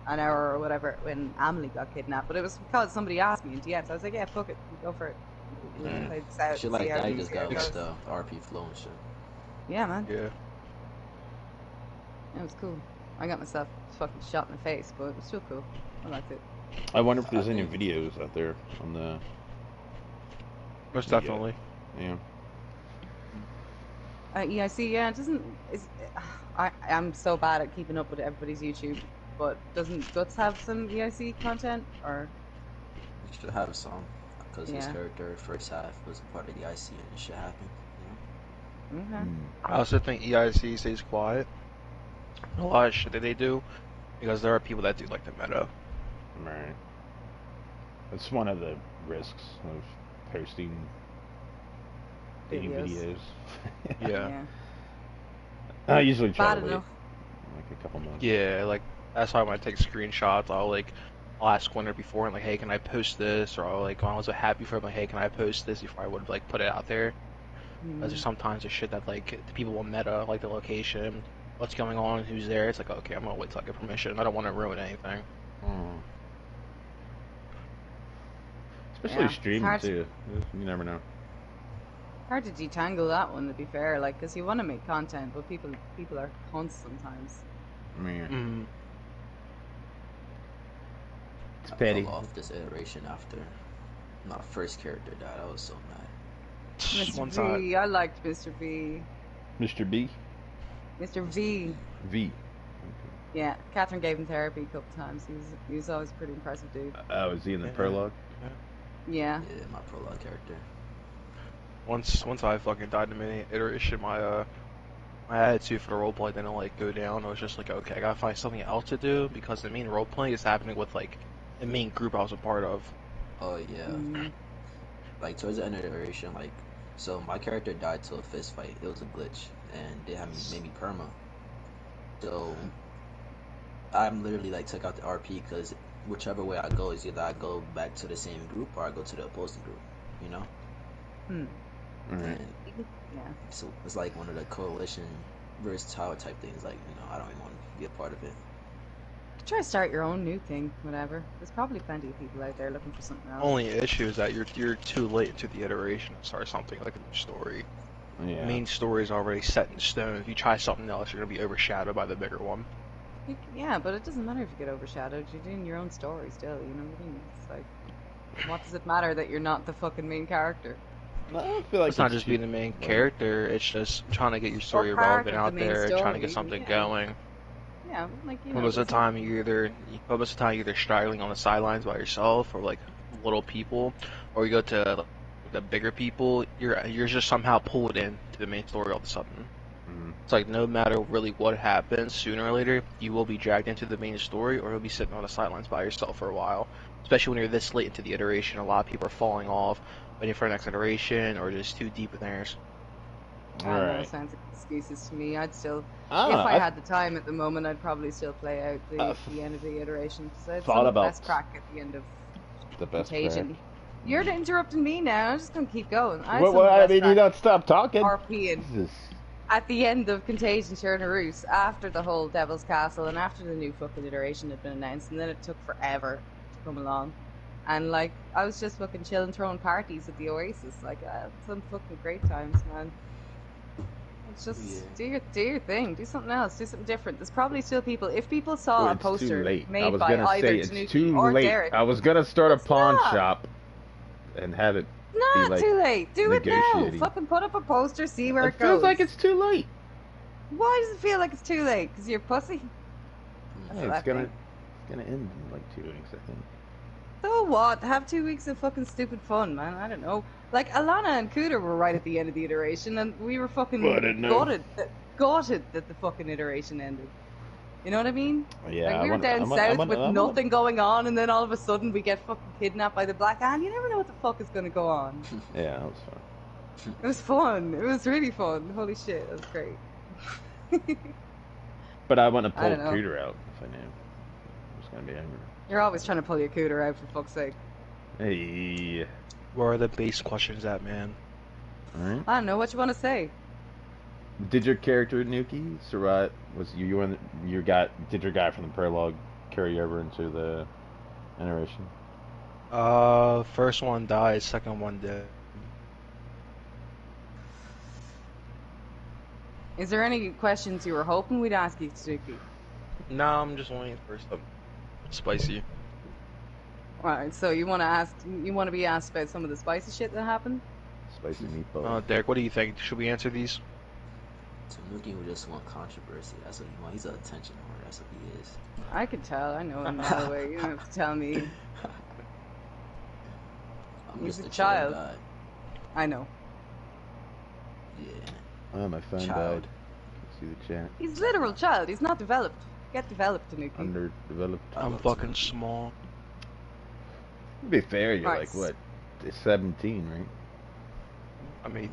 hour or whatever when Amelie got kidnapped. But it was because somebody asked me in DMs. I was like, yeah, fuck it, go for it. We'll Yeah. play this out Shit and like that, you just see how gotta it let goes. the RP flow and shit. Yeah, man, Yeah. it was cool. I got myself fucking shot in the face, but it was still cool. I liked it. I wonder if I there's any think videos out there on the. Most Yeah. definitely. Yeah. EIC, yeah, it doesn't. I'm so bad at keeping up with everybody's YouTube, but doesn't Guts have some EIC content or? you should have some because his Yeah. character first half was a part of the IC and it should happen. Okay. I also think EIC stays quiet. A lot of shit that they do, because there are people that do like the meta. Right. That's one of the risks of posting game Videos. videos. Yeah. I usually try Bad to wait. enough. like a couple months. Yeah, like that's why when I take screenshots, I'll ask Winter before and like, hey, can I post this? Or I'll like when I was happy for him, like, hey, can I post this before I would like put it out there? Because there's sometimes there's shit that like the people will meta, like the location, what's going on, who's there. It's like, okay, I'm gonna wait till I get permission. I don't want to ruin anything. Especially streaming too. You never know. Hard to detangle that one, to be fair, like, because you want to make content, but people are cunts sometimes. Man. It's I petty. fell off this iteration after my first character died. I was so mad. Mr. V, I liked Mr. V. Mr. B? Mr. V. V. Yeah, Catherine gave him therapy a couple times. He was always a pretty impressive dude. Oh, is he in the prologue? Yeah. Yeah, my prologue character. Once I fucking died in the mini iteration, my attitude for the roleplay didn't like go down. I was just like, okay, I gotta find something else to do because the main roleplay is happening with like the main group I was a part of. Oh yeah. Like towards the end of the iteration, like, so my character died to a fist fight. It was a glitch, and they made me perma. So I'm literally like took out the RP because whichever way I go is either I go back to the same group or I go to the opposing group. You know. And so it's like one of the coalition versus tower type things. Like, you know, I don't even want to be a part of it. Try to start your own new thing, whatever. There's probably plenty of people out there looking for something else. Only issue is that you're too late into the iteration to start something like a new story. Yeah. The main story is already set in stone. If you try something else, you're gonna be overshadowed by the bigger one. Yeah, but it doesn't matter if you get overshadowed. You're doing your own story still. You know what I mean? It's like, what does it matter that you're not the fucking main character? I feel like it's not just being the main character. It's just trying to get your story relevant out there, trying to get something going. Yeah, like, you know. Most of the time, you're either straggling on the sidelines by yourself, or like little people, or you go to like, the bigger people. You're just somehow pulled in to the main story all of a sudden. It's like no matter really what happens, sooner or later you will be dragged into the main story, or you'll be sitting on the sidelines by yourself for a while. Especially when you're this late into the iteration, a lot of people are falling off, waiting for the next iteration, or just too deep in theirs. I don't know, sounds like excuses to me. I'd still, if I had the time at the moment, I'd probably still play out the end of the iteration. So it's the best crack at the end of the best Contagion. Crack. You're interrupting me now. I'm just gonna keep going. I mean, you don't stop talking. RPing. At the end of Contagion Chernaroos, after the whole Devil's Castle and after the new fucking iteration had been announced, and then it took forever to come along. And like, I was just fucking chilling, throwing parties at the Oasis. Like, some fucking great times, man. It's just do your thing, do something else, do something different. There's probably still people. If people saw a poster made by either Tanuki or Derek, I was gonna start a pawn shop and have it. Not like too late. Do it now. Fucking put up a poster, see where it goes. It feels like it's too late. Why does it feel like it's too late? Because you're pussy. Yeah, it's gonna end in like 2 weeks, I think. So what? Have 2 weeks of fucking stupid fun, man. I don't know. Like, Alana and Cooter were right at the end of the iteration, and we were fucking gutted that the fucking iteration ended. You know what I mean? Yeah. Like, we were down south with nothing going on, and then all of a sudden we get fucking kidnapped by the Black Hand. You never know what the fuck is gonna go on. Yeah, that was fun. It was fun. It was really fun. Holy shit, that was great. But I want to pull Cooter out if I knew. I was gonna be angry. You're always trying to pull your Cooter out, for fuck's sake. Hey. Where are the base questions at, man? Alright. I don't know what you want to say. Did your character Nuki Surat did your guy from the prologue carry over into the iteration? First one died, second one did. Is there any questions you were hoping we'd ask you, Tanuki? No, I'm just waiting for something spicy. Alright, so you want to be asked about some of the spicy shit that happened? Spicy meatball. Derek, what do you think? Should we answer these? Tanuki would just want controversy. That's what he wants. He's an attention whore. That's what he is. I could tell. I know him by the way. You don't have to tell me. He's a child. Guy. I know. Yeah. Oh, my phone died. See the chat. He's a literal child. He's not developed. Get developed, Tanuki. Underdeveloped. I'm fucking small. To be fair, you're like, what, 17, right? I'm 18.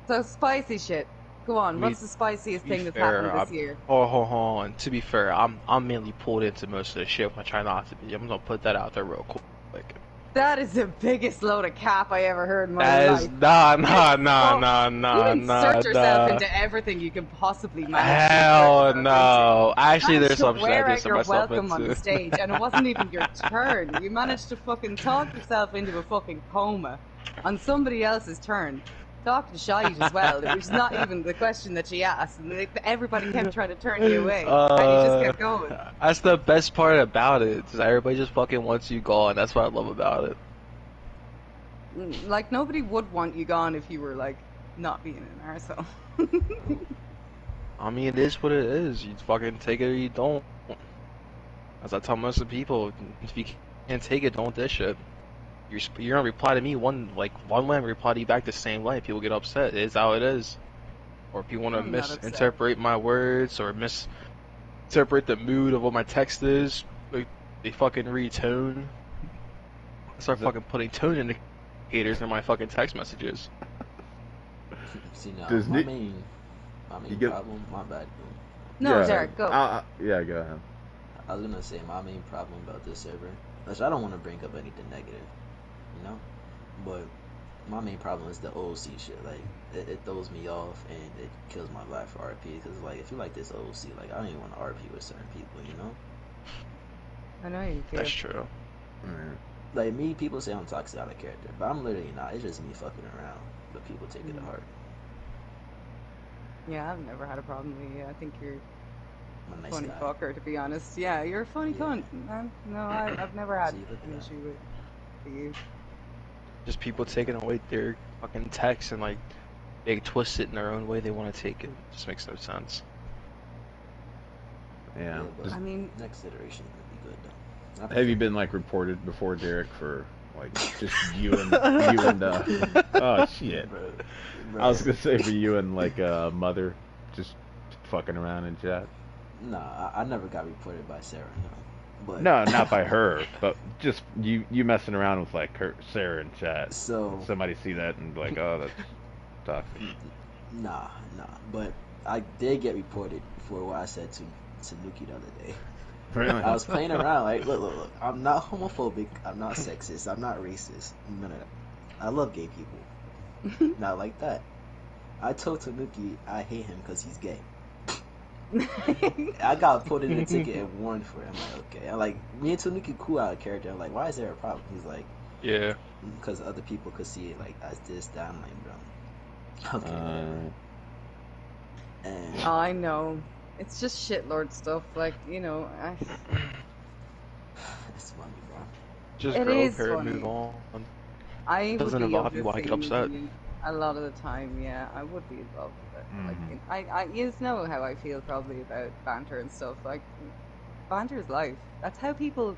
So spicy shit. Go on. What's the spiciest To be thing that's fair, happened this year? hold on. To be fair, I'm mainly pulled into most of the shit. I try not to be. I'm gonna put that out there real quick. That is the biggest load of cap I ever heard in my That is life. nah. You insert yourself into everything you can possibly manage. Hell to no. Actually, managed there's to some shit wear I out insert your myself welcome on the into. stage, and it wasn't even your turn. You managed to fucking talk yourself into a fucking coma on somebody else's turn. Talking shite as well. It was not even the question that she asked, and everybody kept trying to turn you away, and you just kept going. That's the best part about it. Is everybody just fucking wants you gone. That's what I love about it. Like, nobody would want you gone if you were, like, not being an arsehole. I mean, it is what it is. You fucking take it or you don't. As I tell most of the people, if you can't take it, don't dish it. You're gonna reply to me one way, and reply to you back the same way. People get upset. It is how it is. Or people want to I'm not upset. misinterpret my words or misinterpret the mood of what my text is. They fucking read tone. I start fucking putting tone indicators in my fucking text messages. See now, Does my Nick- main get- problem. My bad. No, Yeah. Derek, go. Yeah, go ahead. I was gonna say my main problem about this server, which I don't want to bring up anything negative, you know, but my main problem is the OC shit. Like it throws me off and it kills my vibe for RP. Because like if you like this OC, like I don't even want to RP with certain people, you know. I know you feel. That's true. Like me, people say I'm toxic out of character, but I'm literally not. It's just me fucking around, but people take it to heart. Yeah, I've never had a problem with you. I think you're I'm a nice funny guy. fucker, to be honest. Yeah, you're a funny cunt, man. No, I've never had See, look at an that. issue with you. Just people taking away their fucking text and like they twist it in their own way they want to take it. Just makes no sense. Yeah. But I mean, next iteration would be good though. Have you been like reported before, Derek, for like just you and oh shit. Bro. I was gonna say for you and like mother just fucking around in chat. Nah, I never got reported by Sarah. No. But No, not by her, but just you messing around with like Sarah in chat. So Somebody see that and like, oh, that's toxic. Nah. But I did get reported for what I said to Tanuki the other day. Really? I was playing around like, look. I'm not homophobic. I'm not sexist. I'm not racist. None of that. I love gay people. Not like that. I told Tanuki I hate him because he's gay. I got put in the ticket and warned for it. I'm like, okay. I'm like, me and Tanuki cool out of character. I'm like, why is there a problem? He's like, Yeah. because other people could see it like as this, that. I'm like, bro. Okay. whatever. And I know. It's just shitlord stuff. Like, you know, it's funny, bro. Just It grow is up and funny. move on. I It would doesn't be involve of you, the why get same upset? opinion a lot of the time. Yeah, I would be involved with it. Like, I you know how I feel probably about banter and stuff. Like, banter is life. That's how people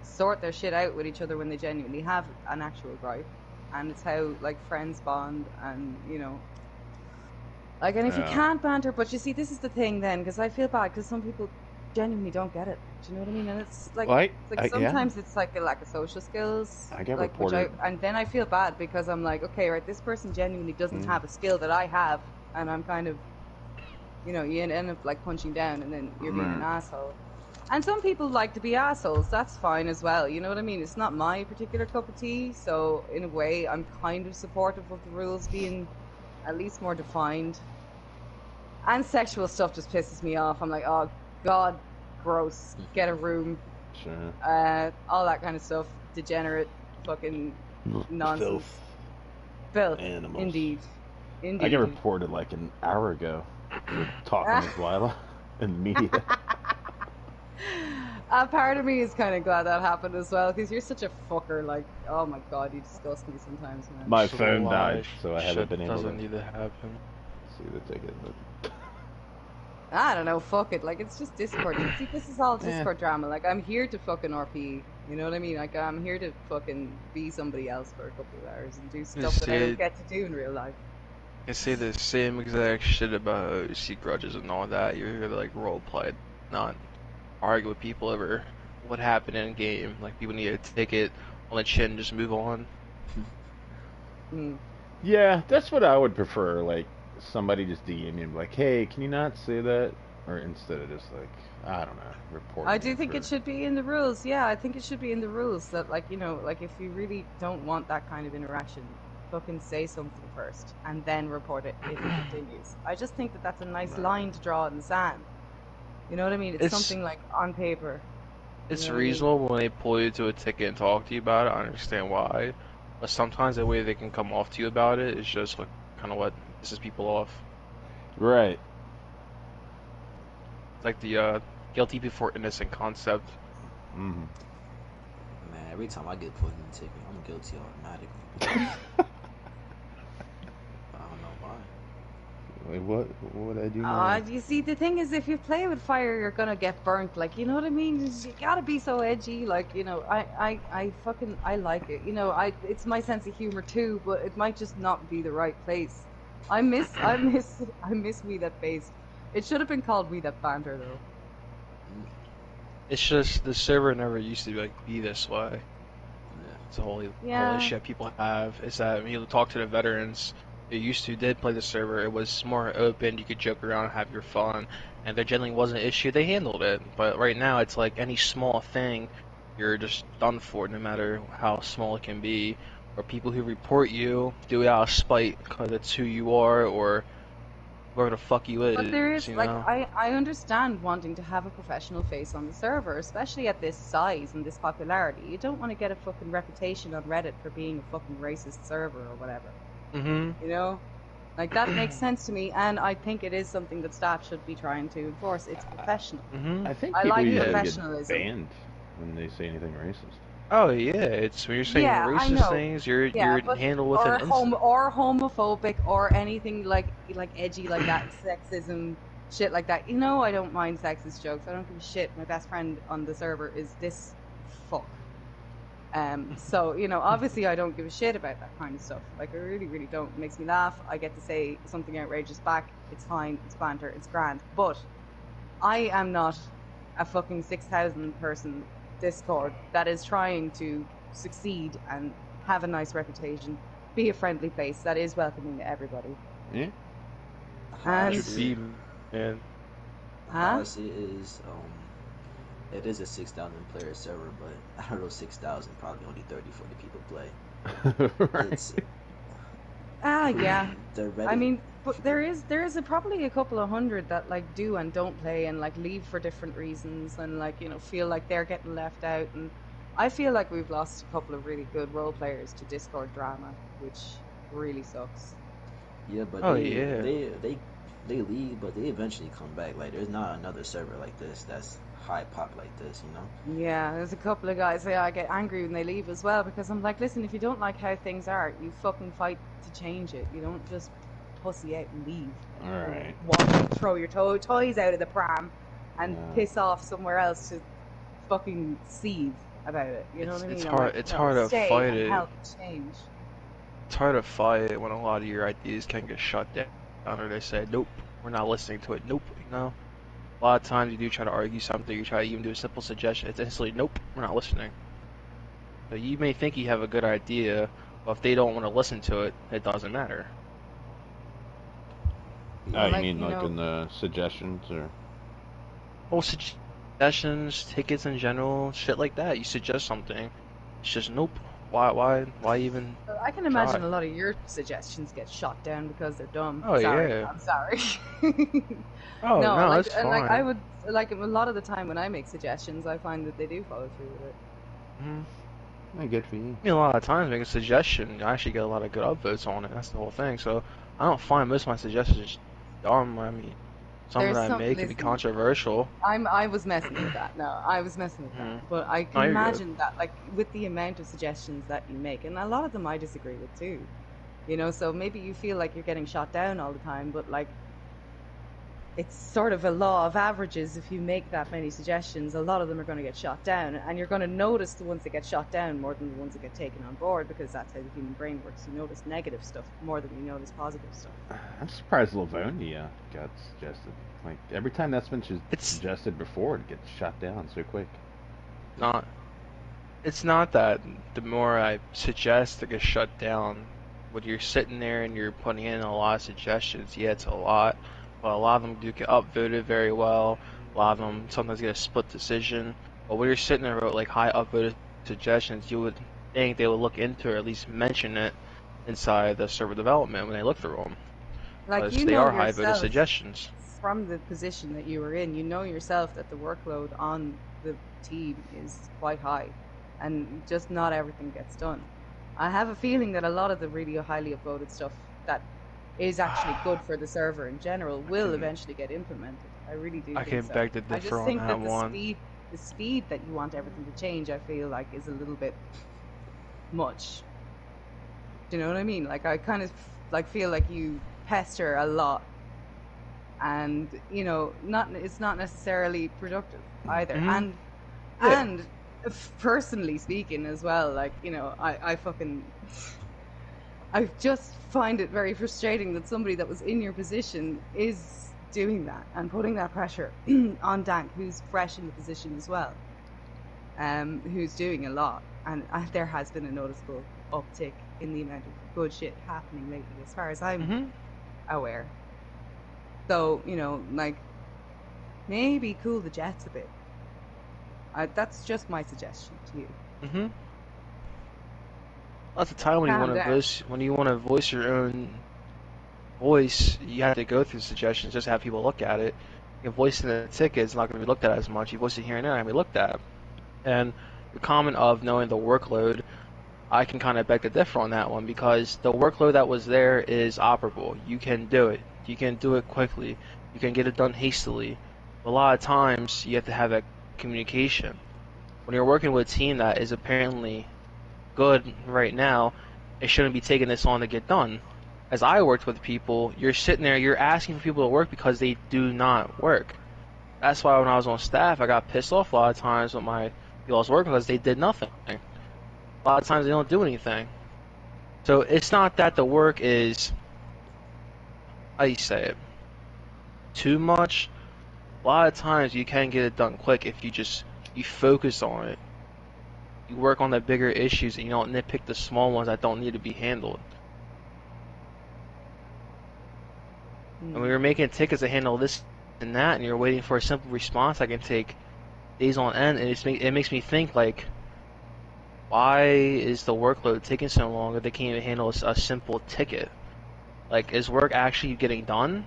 sort their shit out with each other when they genuinely have an actual gripe, and it's how like friends bond, and you know. Like, and if you Yeah. can't banter, but you see, this is the thing then, because I feel bad because some people genuinely don't get it. Do you know what I mean? And it's like, Well, yeah. Sometimes it's like a lack of social skills. I get like, reported. and then I feel bad because I'm like, okay, right, this person genuinely doesn't have a skill that I have, and I'm kind of, you know, you end up like punching down, and then you're being an asshole. And some people like to be assholes. That's fine as well. You know what I mean? It's not my particular cup of tea. So in a way, I'm kind of supportive of the rules being at least more defined. And sexual stuff just pisses me off. I'm like, oh god, gross. Get a room. Sure. All that kind of stuff. Degenerate, fucking nonsense. Filth. Animals. Indeed. I got reported like an hour ago for talking with Wyla in the media. A part of me is kind of glad that happened as well, because you're such a fucker. Like, oh my god, you disgust me sometimes, man. My So phone why died, so I haven't shit been able doesn't to need to happen. see the ticket. But I don't know, fuck it. Like, it's just Discord. See, this is all Discord drama. Like, I'm here to fucking RP. You know what I mean? Like, I'm here to fucking be somebody else for a couple of hours and do stuff that I don't get to do in real life. I say the same exact shit about OC grudges and all that. You're here to like role play, not argue with people over what happened in a game. Like, people need to take it on the chin and just move on. Yeah, that's what I would prefer. Like somebody just DM me, like, "Hey, can you not say that?" Or instead of just like, I don't know, I reporting do it think for. it should be in the rules. Yeah, I think it should be in the rules that, like, you know, like if you really don't want that kind of interaction, fucking say something first and then report it if it continues. I just think that that's a nice line to draw in the sand. You know what I mean? It's It's something like on paper. You it's know what I mean? reasonable when they pull you to a ticket and talk to you about it. I understand why, but sometimes the way they can come off to you about it is just like kind of what pisses people off. Right. It's like the guilty before innocent concept. Mm-hmm. Man, every time I get put in a ticket, I'm guilty automatically. I don't know why. Like what? What would I do now? You see, the thing is, if you play with fire, you're gonna get burnt. Like, you know what I mean? You gotta be so edgy. Like, you know, I like it. You know, it's my sense of humor too, but it might just not be the right place. I miss We That Based. It should have been called We That Banter, though. It's just the server never used to be this way. Yeah. It's a whole Yeah. issue that people have is that when you talk to the veterans, who used to did play the server, it was more open. You could joke around, have your fun, and there generally wasn't an issue. They handled it, but right now it's like any small thing, you're just done for, no matter how small it can be. Or people who report you do it out of spite because it's who you are or whoever the fuck you But there is, is, you like, know. I understand wanting to have a professional face on the server, especially at this size and this popularity. You don't want to get a fucking reputation on Reddit for being a fucking racist server or whatever. You know? Like, that makes sense to me, and I think it is something that staff should be trying to enforce. It's professional. I think I people like usually get professionalism. banned when they say anything racist. Oh yeah, it's when you're saying Yeah, I racist know. things, Yeah, you're but handled with or an insult. or homophobic or anything like edgy like that, sexism, shit like that. You know, I don't mind sexist jokes. I don't give a shit. My best friend on the server is this fuck. So, you know, obviously I don't give a shit about that kind of stuff. Like, I really, really don't. It makes me laugh. I get to say something outrageous back. It's fine. It's banter. It's grand. But I am not a fucking 6,000 person Discord that is trying to succeed and have a nice reputation, be a friendly place that is welcoming to everybody. Yeah. How I And Should be, man. how I see it is, it is a 6,000 player server, but out of those 6,000, probably only 30, 40 people play. Right. It's yeah. they're ready. I mean, but there is probably a couple of hundred that like do and don't play and like leave for different reasons and like, you know, feel like they're getting left out. And I feel like we've lost a couple of really good role players to Discord drama, which really sucks. Yeah, but Oh, they, yeah. they leave, but they eventually come back. Like, there's not another server like this that's high pop like this, you know? Yeah, there's a couple of guys I get angry when they leave as well because I'm like, listen, if you don't like how things are, you fucking fight to change it. You don't just pussy out and leave. All right. Throw your toys out of the pram and piss off somewhere else to fucking seethe about it. You know what I mean? It's I'm hard. like, It's no, hard to stay fight and it. help change. It's hard to fight when a lot of your ideas can get shut down, or they say, "Nope, we're not listening to it." Nope, you know. A lot of times you do try to argue something, you try to even do a simple suggestion. It's instantly, "Nope, we're not listening." So you may think you have a good idea, but if they don't want to listen to it, it doesn't matter. Oh, you Like, mean you like know, in the suggestions or? Well, suggestions, tickets in general, shit like that. You suggest something, it's just nope. Why even I can try? imagine a lot of your suggestions get shot down because they're dumb. Oh Sorry, yeah. I'm sorry. Oh No, no, like, it's and like fine. I would like a lot of the time when I make suggestions, I find that they do follow through with it. Yeah, good for you. I mean, a lot of times making a suggestion, I actually get a lot of good upvotes on it. That's the whole thing. So I don't find most of my suggestions dumb. I mean, some There's that I some make can be listen, controversial. I was messing with that. No, I was messing with that. But I No, can you're good. imagine that, like, with the amount of suggestions that you make, and a lot of them I disagree with too. You know, so maybe you feel like you're getting shot down all the time, but like, it's sort of a law of averages. If you make that many suggestions, a lot of them are going to get shot down, and you're going to notice the ones that get shot down more than the ones that get taken on board, because that's how the human brain works. You notice negative stuff more than you notice positive stuff. I'm surprised Livonia got suggested. Like every time that's been suggested before, it gets shot down so quick. It's not that the more I suggest it gets shut down, when you're sitting there and you're putting in a lot of suggestions, yeah, it's a lot, but a lot of them do get upvoted very well. A lot of them sometimes get a split decision. But when you're sitting there with like high upvoted suggestions, you would think they would look into or at least mention it inside the server development when they look through them, Like, because you they know are high voted yourself suggestions. from the position that you were in, you know yourself that the workload on the team is quite high, and just not everything gets done. I have a feeling that a lot of the really highly upvoted stuff that is actually good for the server in general will eventually get implemented. I really do I think can so. beg to I just differ on think that that one. the speed that you want everything to change, I feel like is a little bit much. Do you know what I mean? Like, I kind of like feel like you pester a lot, and you know, it's not necessarily productive either. Mhm. And personally speaking as well, like, you know, I fucking I just find it very frustrating that somebody that was in your position is doing that and putting that pressure on Dank, who's fresh in the position as well, who's doing a lot. And there has been a noticeable uptick in the amount of good shit happening lately, as far as I'm aware. So, you know, like, maybe cool the jets a bit. That's just my suggestion to you. Mhm. Lots of time when Calm down. you want to voice your own voice, you have to go through suggestions, just have people look at it. You voice in the ticket is not going to be looked at as much. You voice it here and there, and be looked at. And the comment of knowing the workload, I can kind of beg to differ on that one, because the workload that was there is operable. You can do it. You can do it quickly. You can get it done hastily. A lot of times, you have to have that communication. When you're working with a team that is apparently good right now, it shouldn't be taking this long to get done. As I worked with people, you're sitting there, you're asking for people to work because they do not work. That's why when I was on staff, I got pissed off a lot of times with my people I was working because they did nothing. A lot of times they don't do anything. So it's not that the work is, how do you say it, too much. A lot of times you can get it done quick if you focus on it. You work on the bigger issues and you don't nitpick the small ones that don't need to be handled. And when you're making tickets to handle this and that, and you're waiting for a simple response that can take days on end, and it makes me think, like, why is the workload taking so long that they can't even handle a simple ticket? Like, is work actually getting done?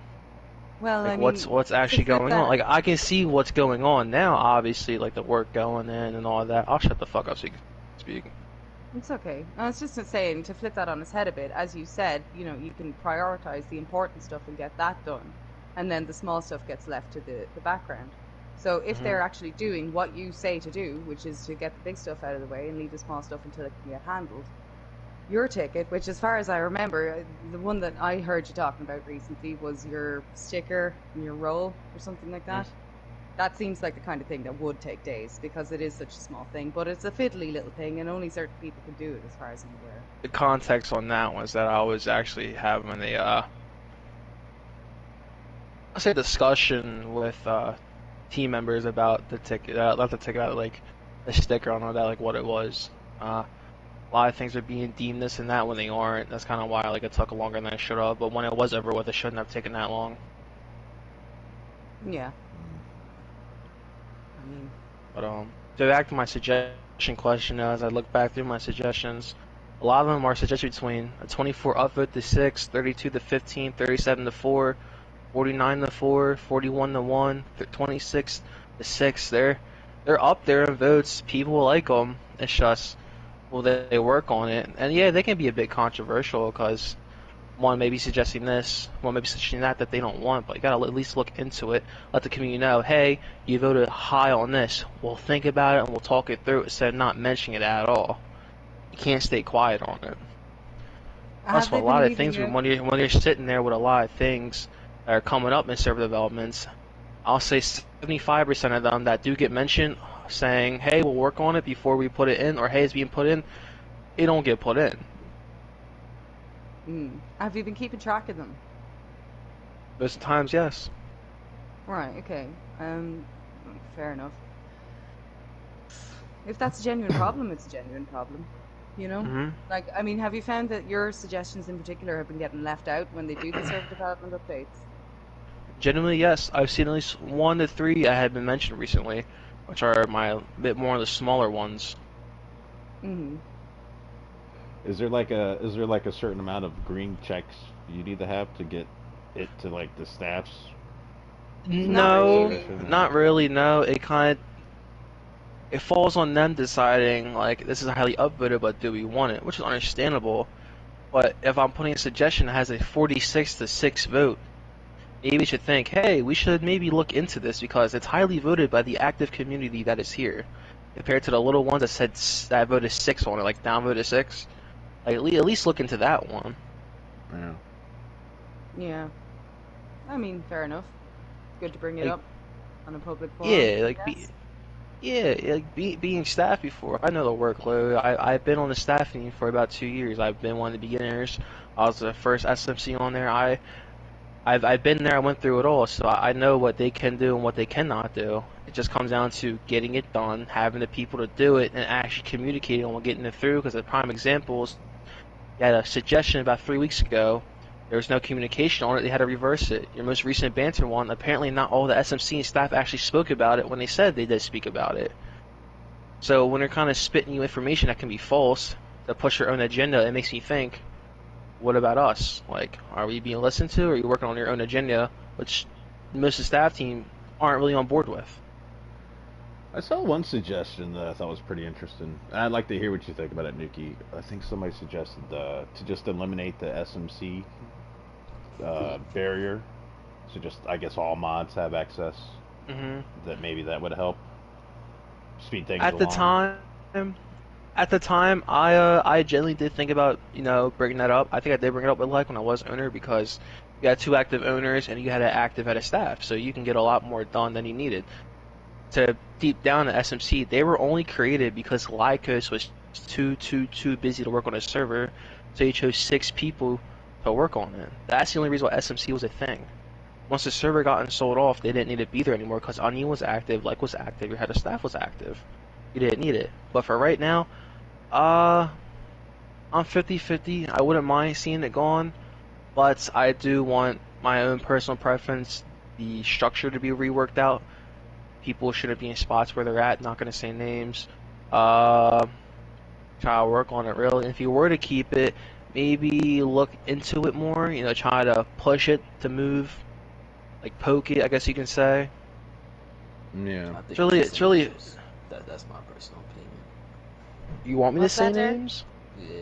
Well, Like, I mean, what's actually going on? Like, I can see what's going on now, obviously, like the work going in and all that. I'll shut the fuck up so you can speak. it's okay. I was just saying, to flip that on its head a bit, as you said, you know, you can prioritize the important stuff and get that done, and then the small stuff gets left to the background. So if they're actually doing what you say to do, which is to get the big stuff out of the way and leave the small stuff until it can get handled, your ticket, which as far as I remember, the one that I heard you talking about recently was your sticker and your roll or something like that. That seems like the kind of thing that would take days, because it is such a small thing, but it's a fiddly little thing and only certain people can do it, as far as I'm aware. The context on that was that I was actually having a, I'll say, discussion with team members about the ticket, not the ticket, like the sticker on that, like what it was. A lot of things are being deemed this and that when they aren't. That's kind of why like it took longer than it should have. But when it was over with, it shouldn't have taken that long. Yeah. I mean, But to back to my suggestion question, as I look back through my suggestions, a lot of them are suggested between a 24 upvote to 6, 32 to 15, 37 to 4, 49 to 4, 41 to 1, 26 to 6. They're up there in votes. People like them. It's just, will they work on it? And yeah, they can be a bit controversial because one may be suggesting this, one may be suggesting that they don't want, but you gotta at least look into it. Let the community know, hey, you voted high on this. We'll think about it and we'll talk it through instead of not mentioning it at all. You can't stay quiet on it. That's what a lot of things, when you're sitting there with a lot of things that are coming up in server developments, I'll say 75% of them that do get mentioned saying, hey, we'll work on it before we put it in, or hey, it's being put in, it don't get put in. Have you been keeping track of them? Those times, yes. Right, okay. Fair enough. If that's a genuine problem, it's a genuine problem. You know? Hmm. Like, I mean, have you found that your suggestions in particular have been getting left out when they do the server development updates? Genuinely, yes. I've seen at least 1 to 3 I had been mentioned recently, which are my bit more of the smaller ones. Mm-hmm. Is there like a certain amount of green checks you need to have to get it to like the staff's Not No, really. suggestion? not really. No, it falls on them deciding like this is highly upvoted, but do we want it? Which is understandable. But if I'm putting a suggestion that has a 46 to 6 vote, maybe we should think, hey, we should maybe look into this because it's highly voted by the active community that is here, compared to the little ones that that voted 6 on it, like downvoted 6. Like at least look into that one. Yeah. Yeah. I mean, fair enough. Good to bring it Like up on a public forum, yeah, I like guess. being staff before. I know the workload. I've been on the staff team for about 2 years. I've been one of the beginners. I was the first SMC on there. I've been there. I went through it all, so I know what they can do and what they cannot do. It just comes down to getting it done, having the people to do it, and actually communicating on getting it through. Because the prime examples, you had a suggestion about 3 weeks ago. There was no communication on it. They had to reverse it. Your most recent banter one, apparently not all the SMC and staff actually spoke about it when they said they did speak about it. So when they're kind of spitting you information that can be false to push your own agenda, it makes me think, what about us? Like, are we being listened to, or are you working on your own agenda, which most of the staff team aren't really on board with? I saw one suggestion that I thought was pretty interesting. I'd like to hear what you think about it, Nuki. I think somebody suggested to just eliminate the SMC barrier, so just I guess all mods have access. Hmm. That maybe that would help speed things At the along. time, I generally did think about bringing that up. I think I did bring it up with like when I was owner because you had 2 active owners and you had an active head of staff, so you can get a lot more done than you needed. To deep down the SMC, they were only created because Lycos was too busy to work on a server, so he chose 6 people to work on it. That's the only reason why SMC was a thing. Once the server got sold off, they didn't need to be there anymore because Onion was active, Like was active, your head of staff was active. You didn't need it. But for right now, uh, I'm 50-50. I wouldn't mind seeing it gone, but I do want my own personal preference, the structure to be reworked out. People shouldn't be in spots where they're at. Not gonna say names. Uh, Try to work on it really. If you were to keep it, maybe look into it more. Try to push it to move, like poke it, I guess you can say. Yeah. I It's think really, it's it's really. essentials. That's my personal opinion. You want me to What's say that, Derek? names? Yeah.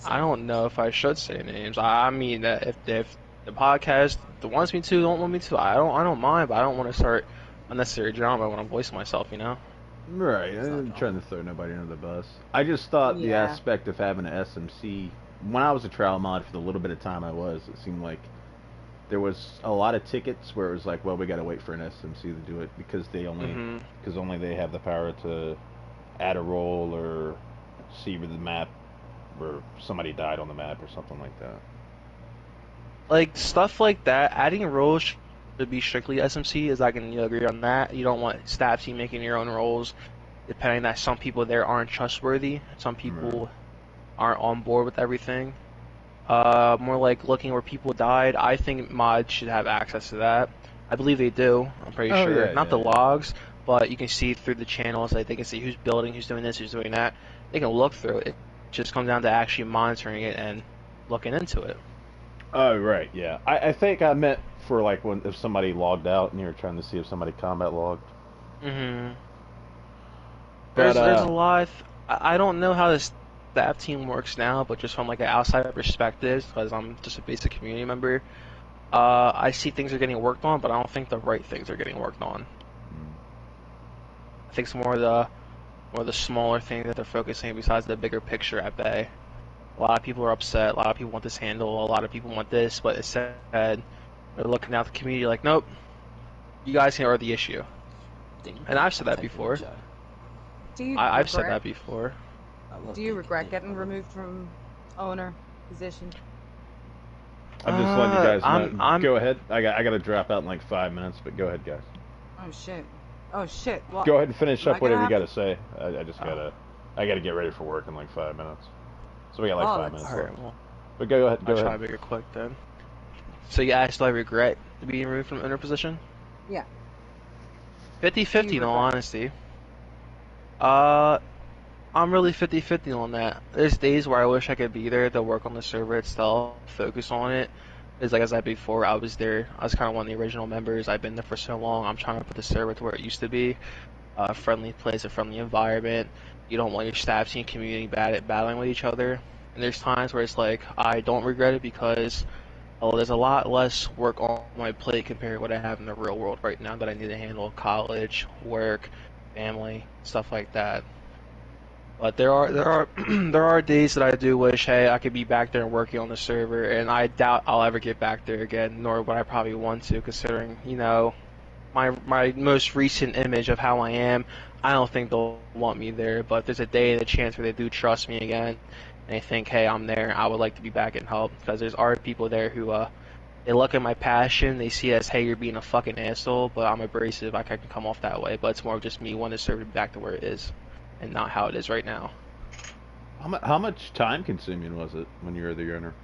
I Some don't names. know if I should say names. I mean that if the podcast wants me to, don't want me to, I don't mind, but I don't want to start unnecessary drama when I'm voicing myself. Right. It's not I'm trying drama. to throw nobody under the bus. I just thought the Yeah. aspect of having an SMC. When I was a trial mod for the little bit of time I was, it seemed like there was a lot of tickets where it was like, well, we got to wait for an SMC to do it because Hmm. only they have the power to add a role or see where the map where somebody died on the map or something like that. Like stuff like that, adding roles should be strictly SMC. As I can agree on that. You don't want staff team making your own roles, depending that some people there aren't trustworthy. Some Right. people aren't on board with everything. More like looking where people died. I think mods should have access to that. I believe they do. I'm pretty Oh sure. yeah, Not the yeah, logs, but you can see through the channels. Like they can see who's building, who's doing this, who's doing that. They can look through it. It just comes down to actually monitoring it and looking into it. Oh right, yeah. I think I meant for like when if somebody logged out and you were trying to see if somebody combat logged. Hmm. But There's a lot. I don't know how this staff team works now, but just from like an outside perspective, because I'm just a basic community member, I see things are getting worked on, but I don't think the right things are getting worked on. I think it's more the smaller things that they're focusing besides the bigger picture at bay. A lot of people are upset. A lot of people want this handle. A lot of people want this, but instead they're looking out the community like, nope, you guys are the issue. Think And I've said that technically, before. Jai. Do you I've said regret? that before. I love Do you think. regret getting removed from owner position? I'm just letting you guys know. I'm Go ahead. I got to drop out in like 5 minutes, but go ahead, guys. Oh shit. Oh shit. What? Go ahead and finish Am I up gonna whatever you have got to? to say. I just oh, gotta. I gotta get ready for work in like 5 minutes. So we got like Oh, 5 minutes Alright, left. well, But go ahead. I'll try to make it quick then. So you asked, do I regret being removed from owner position? Yeah. 50-50 in all honesty. I'm really 50-50 on that. There's days where I wish I could be there to work on the server itself, focus on it. Because like I said before, I was there. I was kind of one of the original members. I've been there for so long. I'm trying to put the server to where it used to be. A friendly place, a friendly environment. You don't want your staff team community battling with each other. And there's times where it's like, I don't regret it because there's a lot less work on my plate compared to what I have in the real world right now that I need to handle: college, work, family, stuff like that. But there are days that I do wish, hey, I could be back there and working on the server, and I doubt I'll ever get back there again, nor would I probably want to, considering, you know, my most recent image of how I am. I don't think they'll want me there, but if there's a day and a chance where they do trust me again, and they think, hey, I'm there, I would like to be back and help, because there's are people there who they look at my passion, they see it as, hey, you're being a fucking asshole, but I'm abrasive, I can come off that way, but it's more of just me wanting to serve it back to where it is, and not how it is right now. How much time consuming was it when you were the owner?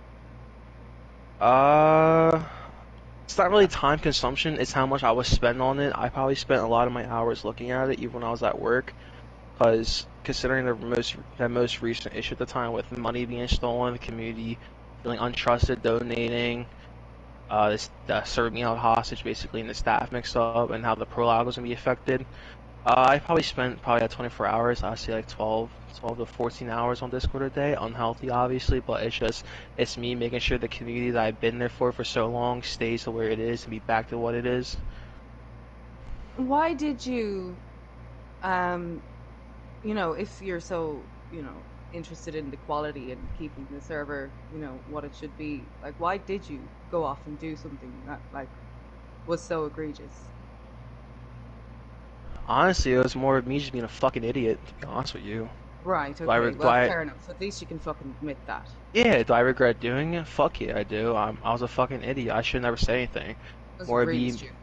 It's not really time consumption, it's how much I was spending on it. I probably spent a lot of my hours looking at it, even when I was at work, because considering the most recent issue at the time with money being stolen, the community feeling untrusted, donating, this served me out hostage basically, and the staff mixed up, and how the prologue was gonna be affected. I probably spent at 24 hours. I'd say like 12 to 14 hours on Discord a day. Unhealthy, obviously, but it's me making sure the community that I've been there for so long stays to where it is and be back to what it is. Why did you, you know, if you're so, you know, interested in the quality and keeping the server, you know, what it should be, like, why did you go off and do something that, like, was so egregious? Honestly, it was more of me just being a fucking idiot, to be honest with you. Right, okay, fair enough. At least you can fucking admit that. Yeah, do I regret doing it? Fuck yeah, I do. I was a fucking idiot. I should never say anything. That's really stupid.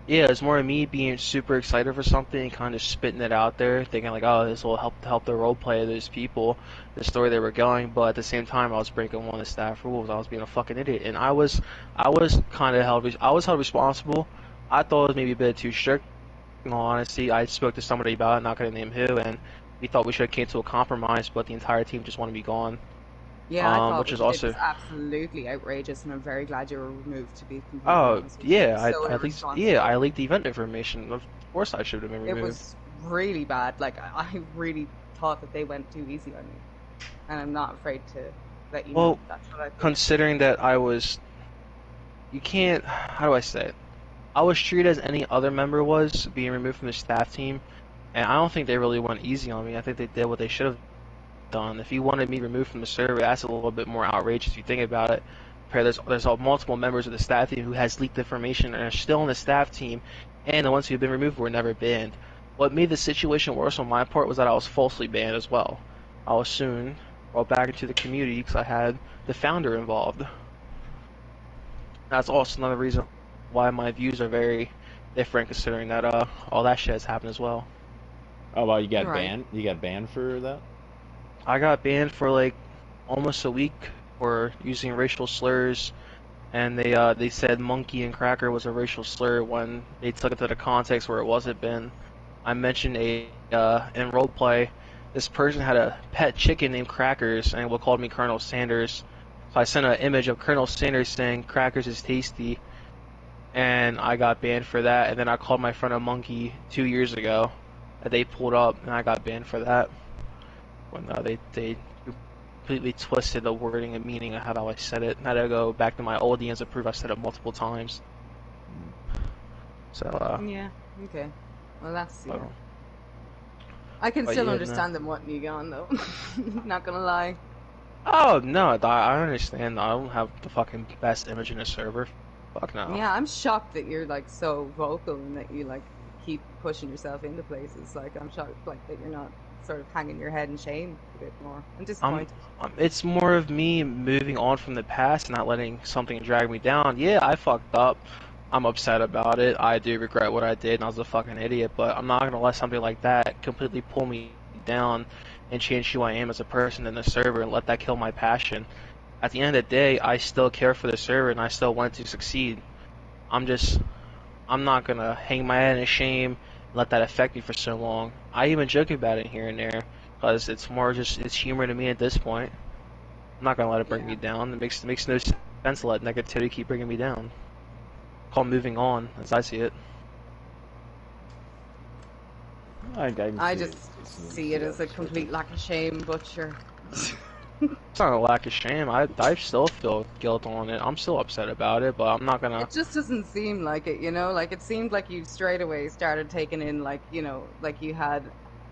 Yeah, it's more of me being super excited for something and kind of spitting it out there, thinking like, oh, this will help the roleplay of those people, the story they were going. But at the same time, I was breaking one of the staff rules. I was being a fucking idiot, and I was kind of held responsible. I thought it was maybe a bit too strict. In all honesty, I spoke to somebody about it, not gonna name who, and we thought we should have came to a compromise, but the entire team just wanted to be gone. Yeah, I thought which is it also was absolutely outrageous, and I'm very glad you were removed. To be completely honest with yeah, you. So I leaked the event information. Of course, I should have been removed. It was really bad. Like, I really thought that they went too easy on me, and I'm not afraid to let you know that's what I think. Considering that you can't. How do I say it? I was treated as any other member was, being removed from the staff team, and I don't think they really went easy on me. I think they did what they should have done. If you wanted me removed from the server, that's a little bit more outrageous if you think about it. There's multiple members of the staff team who has leaked information and are still on the staff team, and the ones who have been removed were never banned. What made the situation worse on my part was that I was falsely banned as well. I was soon brought back into the community because I had the founder involved. That's also another reason why my views are very different, considering that all that shit has happened as well. Oh well, you got banned. You got banned for that? I got banned for like almost a week for using racial slurs, and they said monkey and cracker was a racial slur when they took it to the context where it wasn't been. I mentioned in roleplay, this person had a pet chicken named Crackers and called me Colonel Sanders. So I sent an image of Colonel Sanders saying Crackers is tasty, and I got banned for that. And then I called my friend a monkey 2 years ago that they pulled up, and I got banned for that. When they completely twisted the wording and meaning of how I said it. I had to go back to my old DMs to prove I said it multiple times. So yeah, okay. Well, that's I can still understand them wanting you gone though. Not gonna lie. Oh no, I understand. I don't have the fucking best image in the server. Fuck no. Yeah, I'm shocked that you're like so vocal and that you like keep pushing yourself into places. Like, I'm shocked like that you're not sort of hanging your head in shame a bit more. I'm disappointed. It's more of me moving on from the past and not letting something drag me down. Yeah, I fucked up. I'm upset about it. I do regret what I did, and I was a fucking idiot, but I'm not gonna let something like that completely pull me down and change who I am as a person in the server and let that kill my passion. At the end of the day, I still care for the server and I still want to succeed. I'm not gonna hang my head in shame and let that affect me for so long. I even joke about it here and there because it's more just it's humor to me at this point. I'm not gonna let it bring me down. It makes no sense to let negativity keep bringing me down. Call moving on, as I see it. I just see it as a complete lack of shame, but sure. It's not a lack of shame. I still feel guilt on it. I'm still upset about it, but I'm not gonna. It just doesn't seem like it, you know? Like, it seemed like you straight away started taking in, like, you know, like you had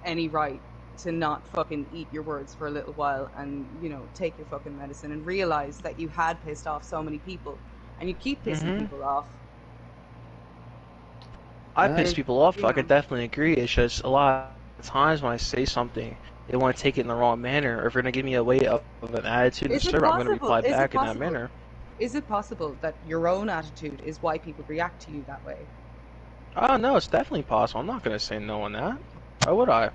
any right to not fucking eat your words for a little while and, you know, take your fucking medicine and realize that you had pissed off so many people. And you keep pissing people off. I piss people off. I could definitely agree. It's just a lot of times when I say something, they want to take it in the wrong manner, or if they're gonna give me a way of an attitude in the server, I'm gonna reply back in that manner. Is it possible that your own attitude is why people react to you that way? Oh no, it's definitely possible. I'm not gonna say no on that. Why would I?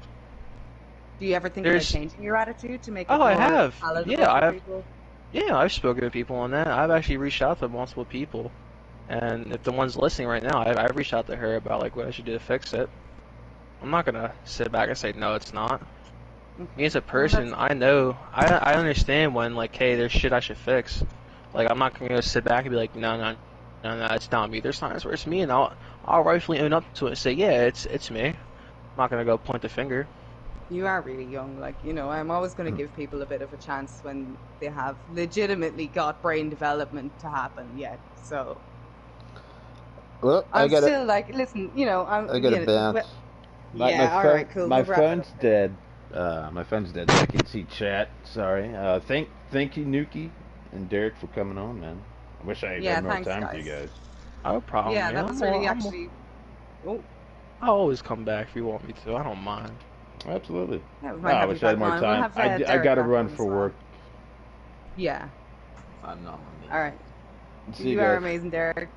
Do you ever think about changing your attitude to make it I more have. palatable Yeah, I for have. people? Yeah, I've spoken to people on that. I've actually reached out to multiple people, and if the one's listening right now, I've reached out to her about like what I should do to fix it. I'm not gonna sit back and say no, it's not. Me as a person, I know, I understand when like, hey, there's shit I should fix. Like, I'm not gonna sit back and be like, no, it's not me. There's times where it's me, and I'll rightfully own up to it and say, yeah, it's me. I'm not gonna go point the finger. You are really young, like, you know, I'm always going to give people a bit of a chance when they have legitimately got brain development to happen yet, so... Well, I'm still like, listen, you know, I gotta bounce. Alright, cool. My phone's dead. My phone's dead, so I can see chat. Sorry. Thank you, Nuki and Derek, for coming on, man. I wish I had more time for you guys. No problem. Yeah, that was really actually... Oh. I'll always come back if you want me to. I don't mind. Absolutely. Yeah, I wish I had more time. I gotta run for work. Yeah. I'm not amazing. Alright. See you are guys. amazing, Derek.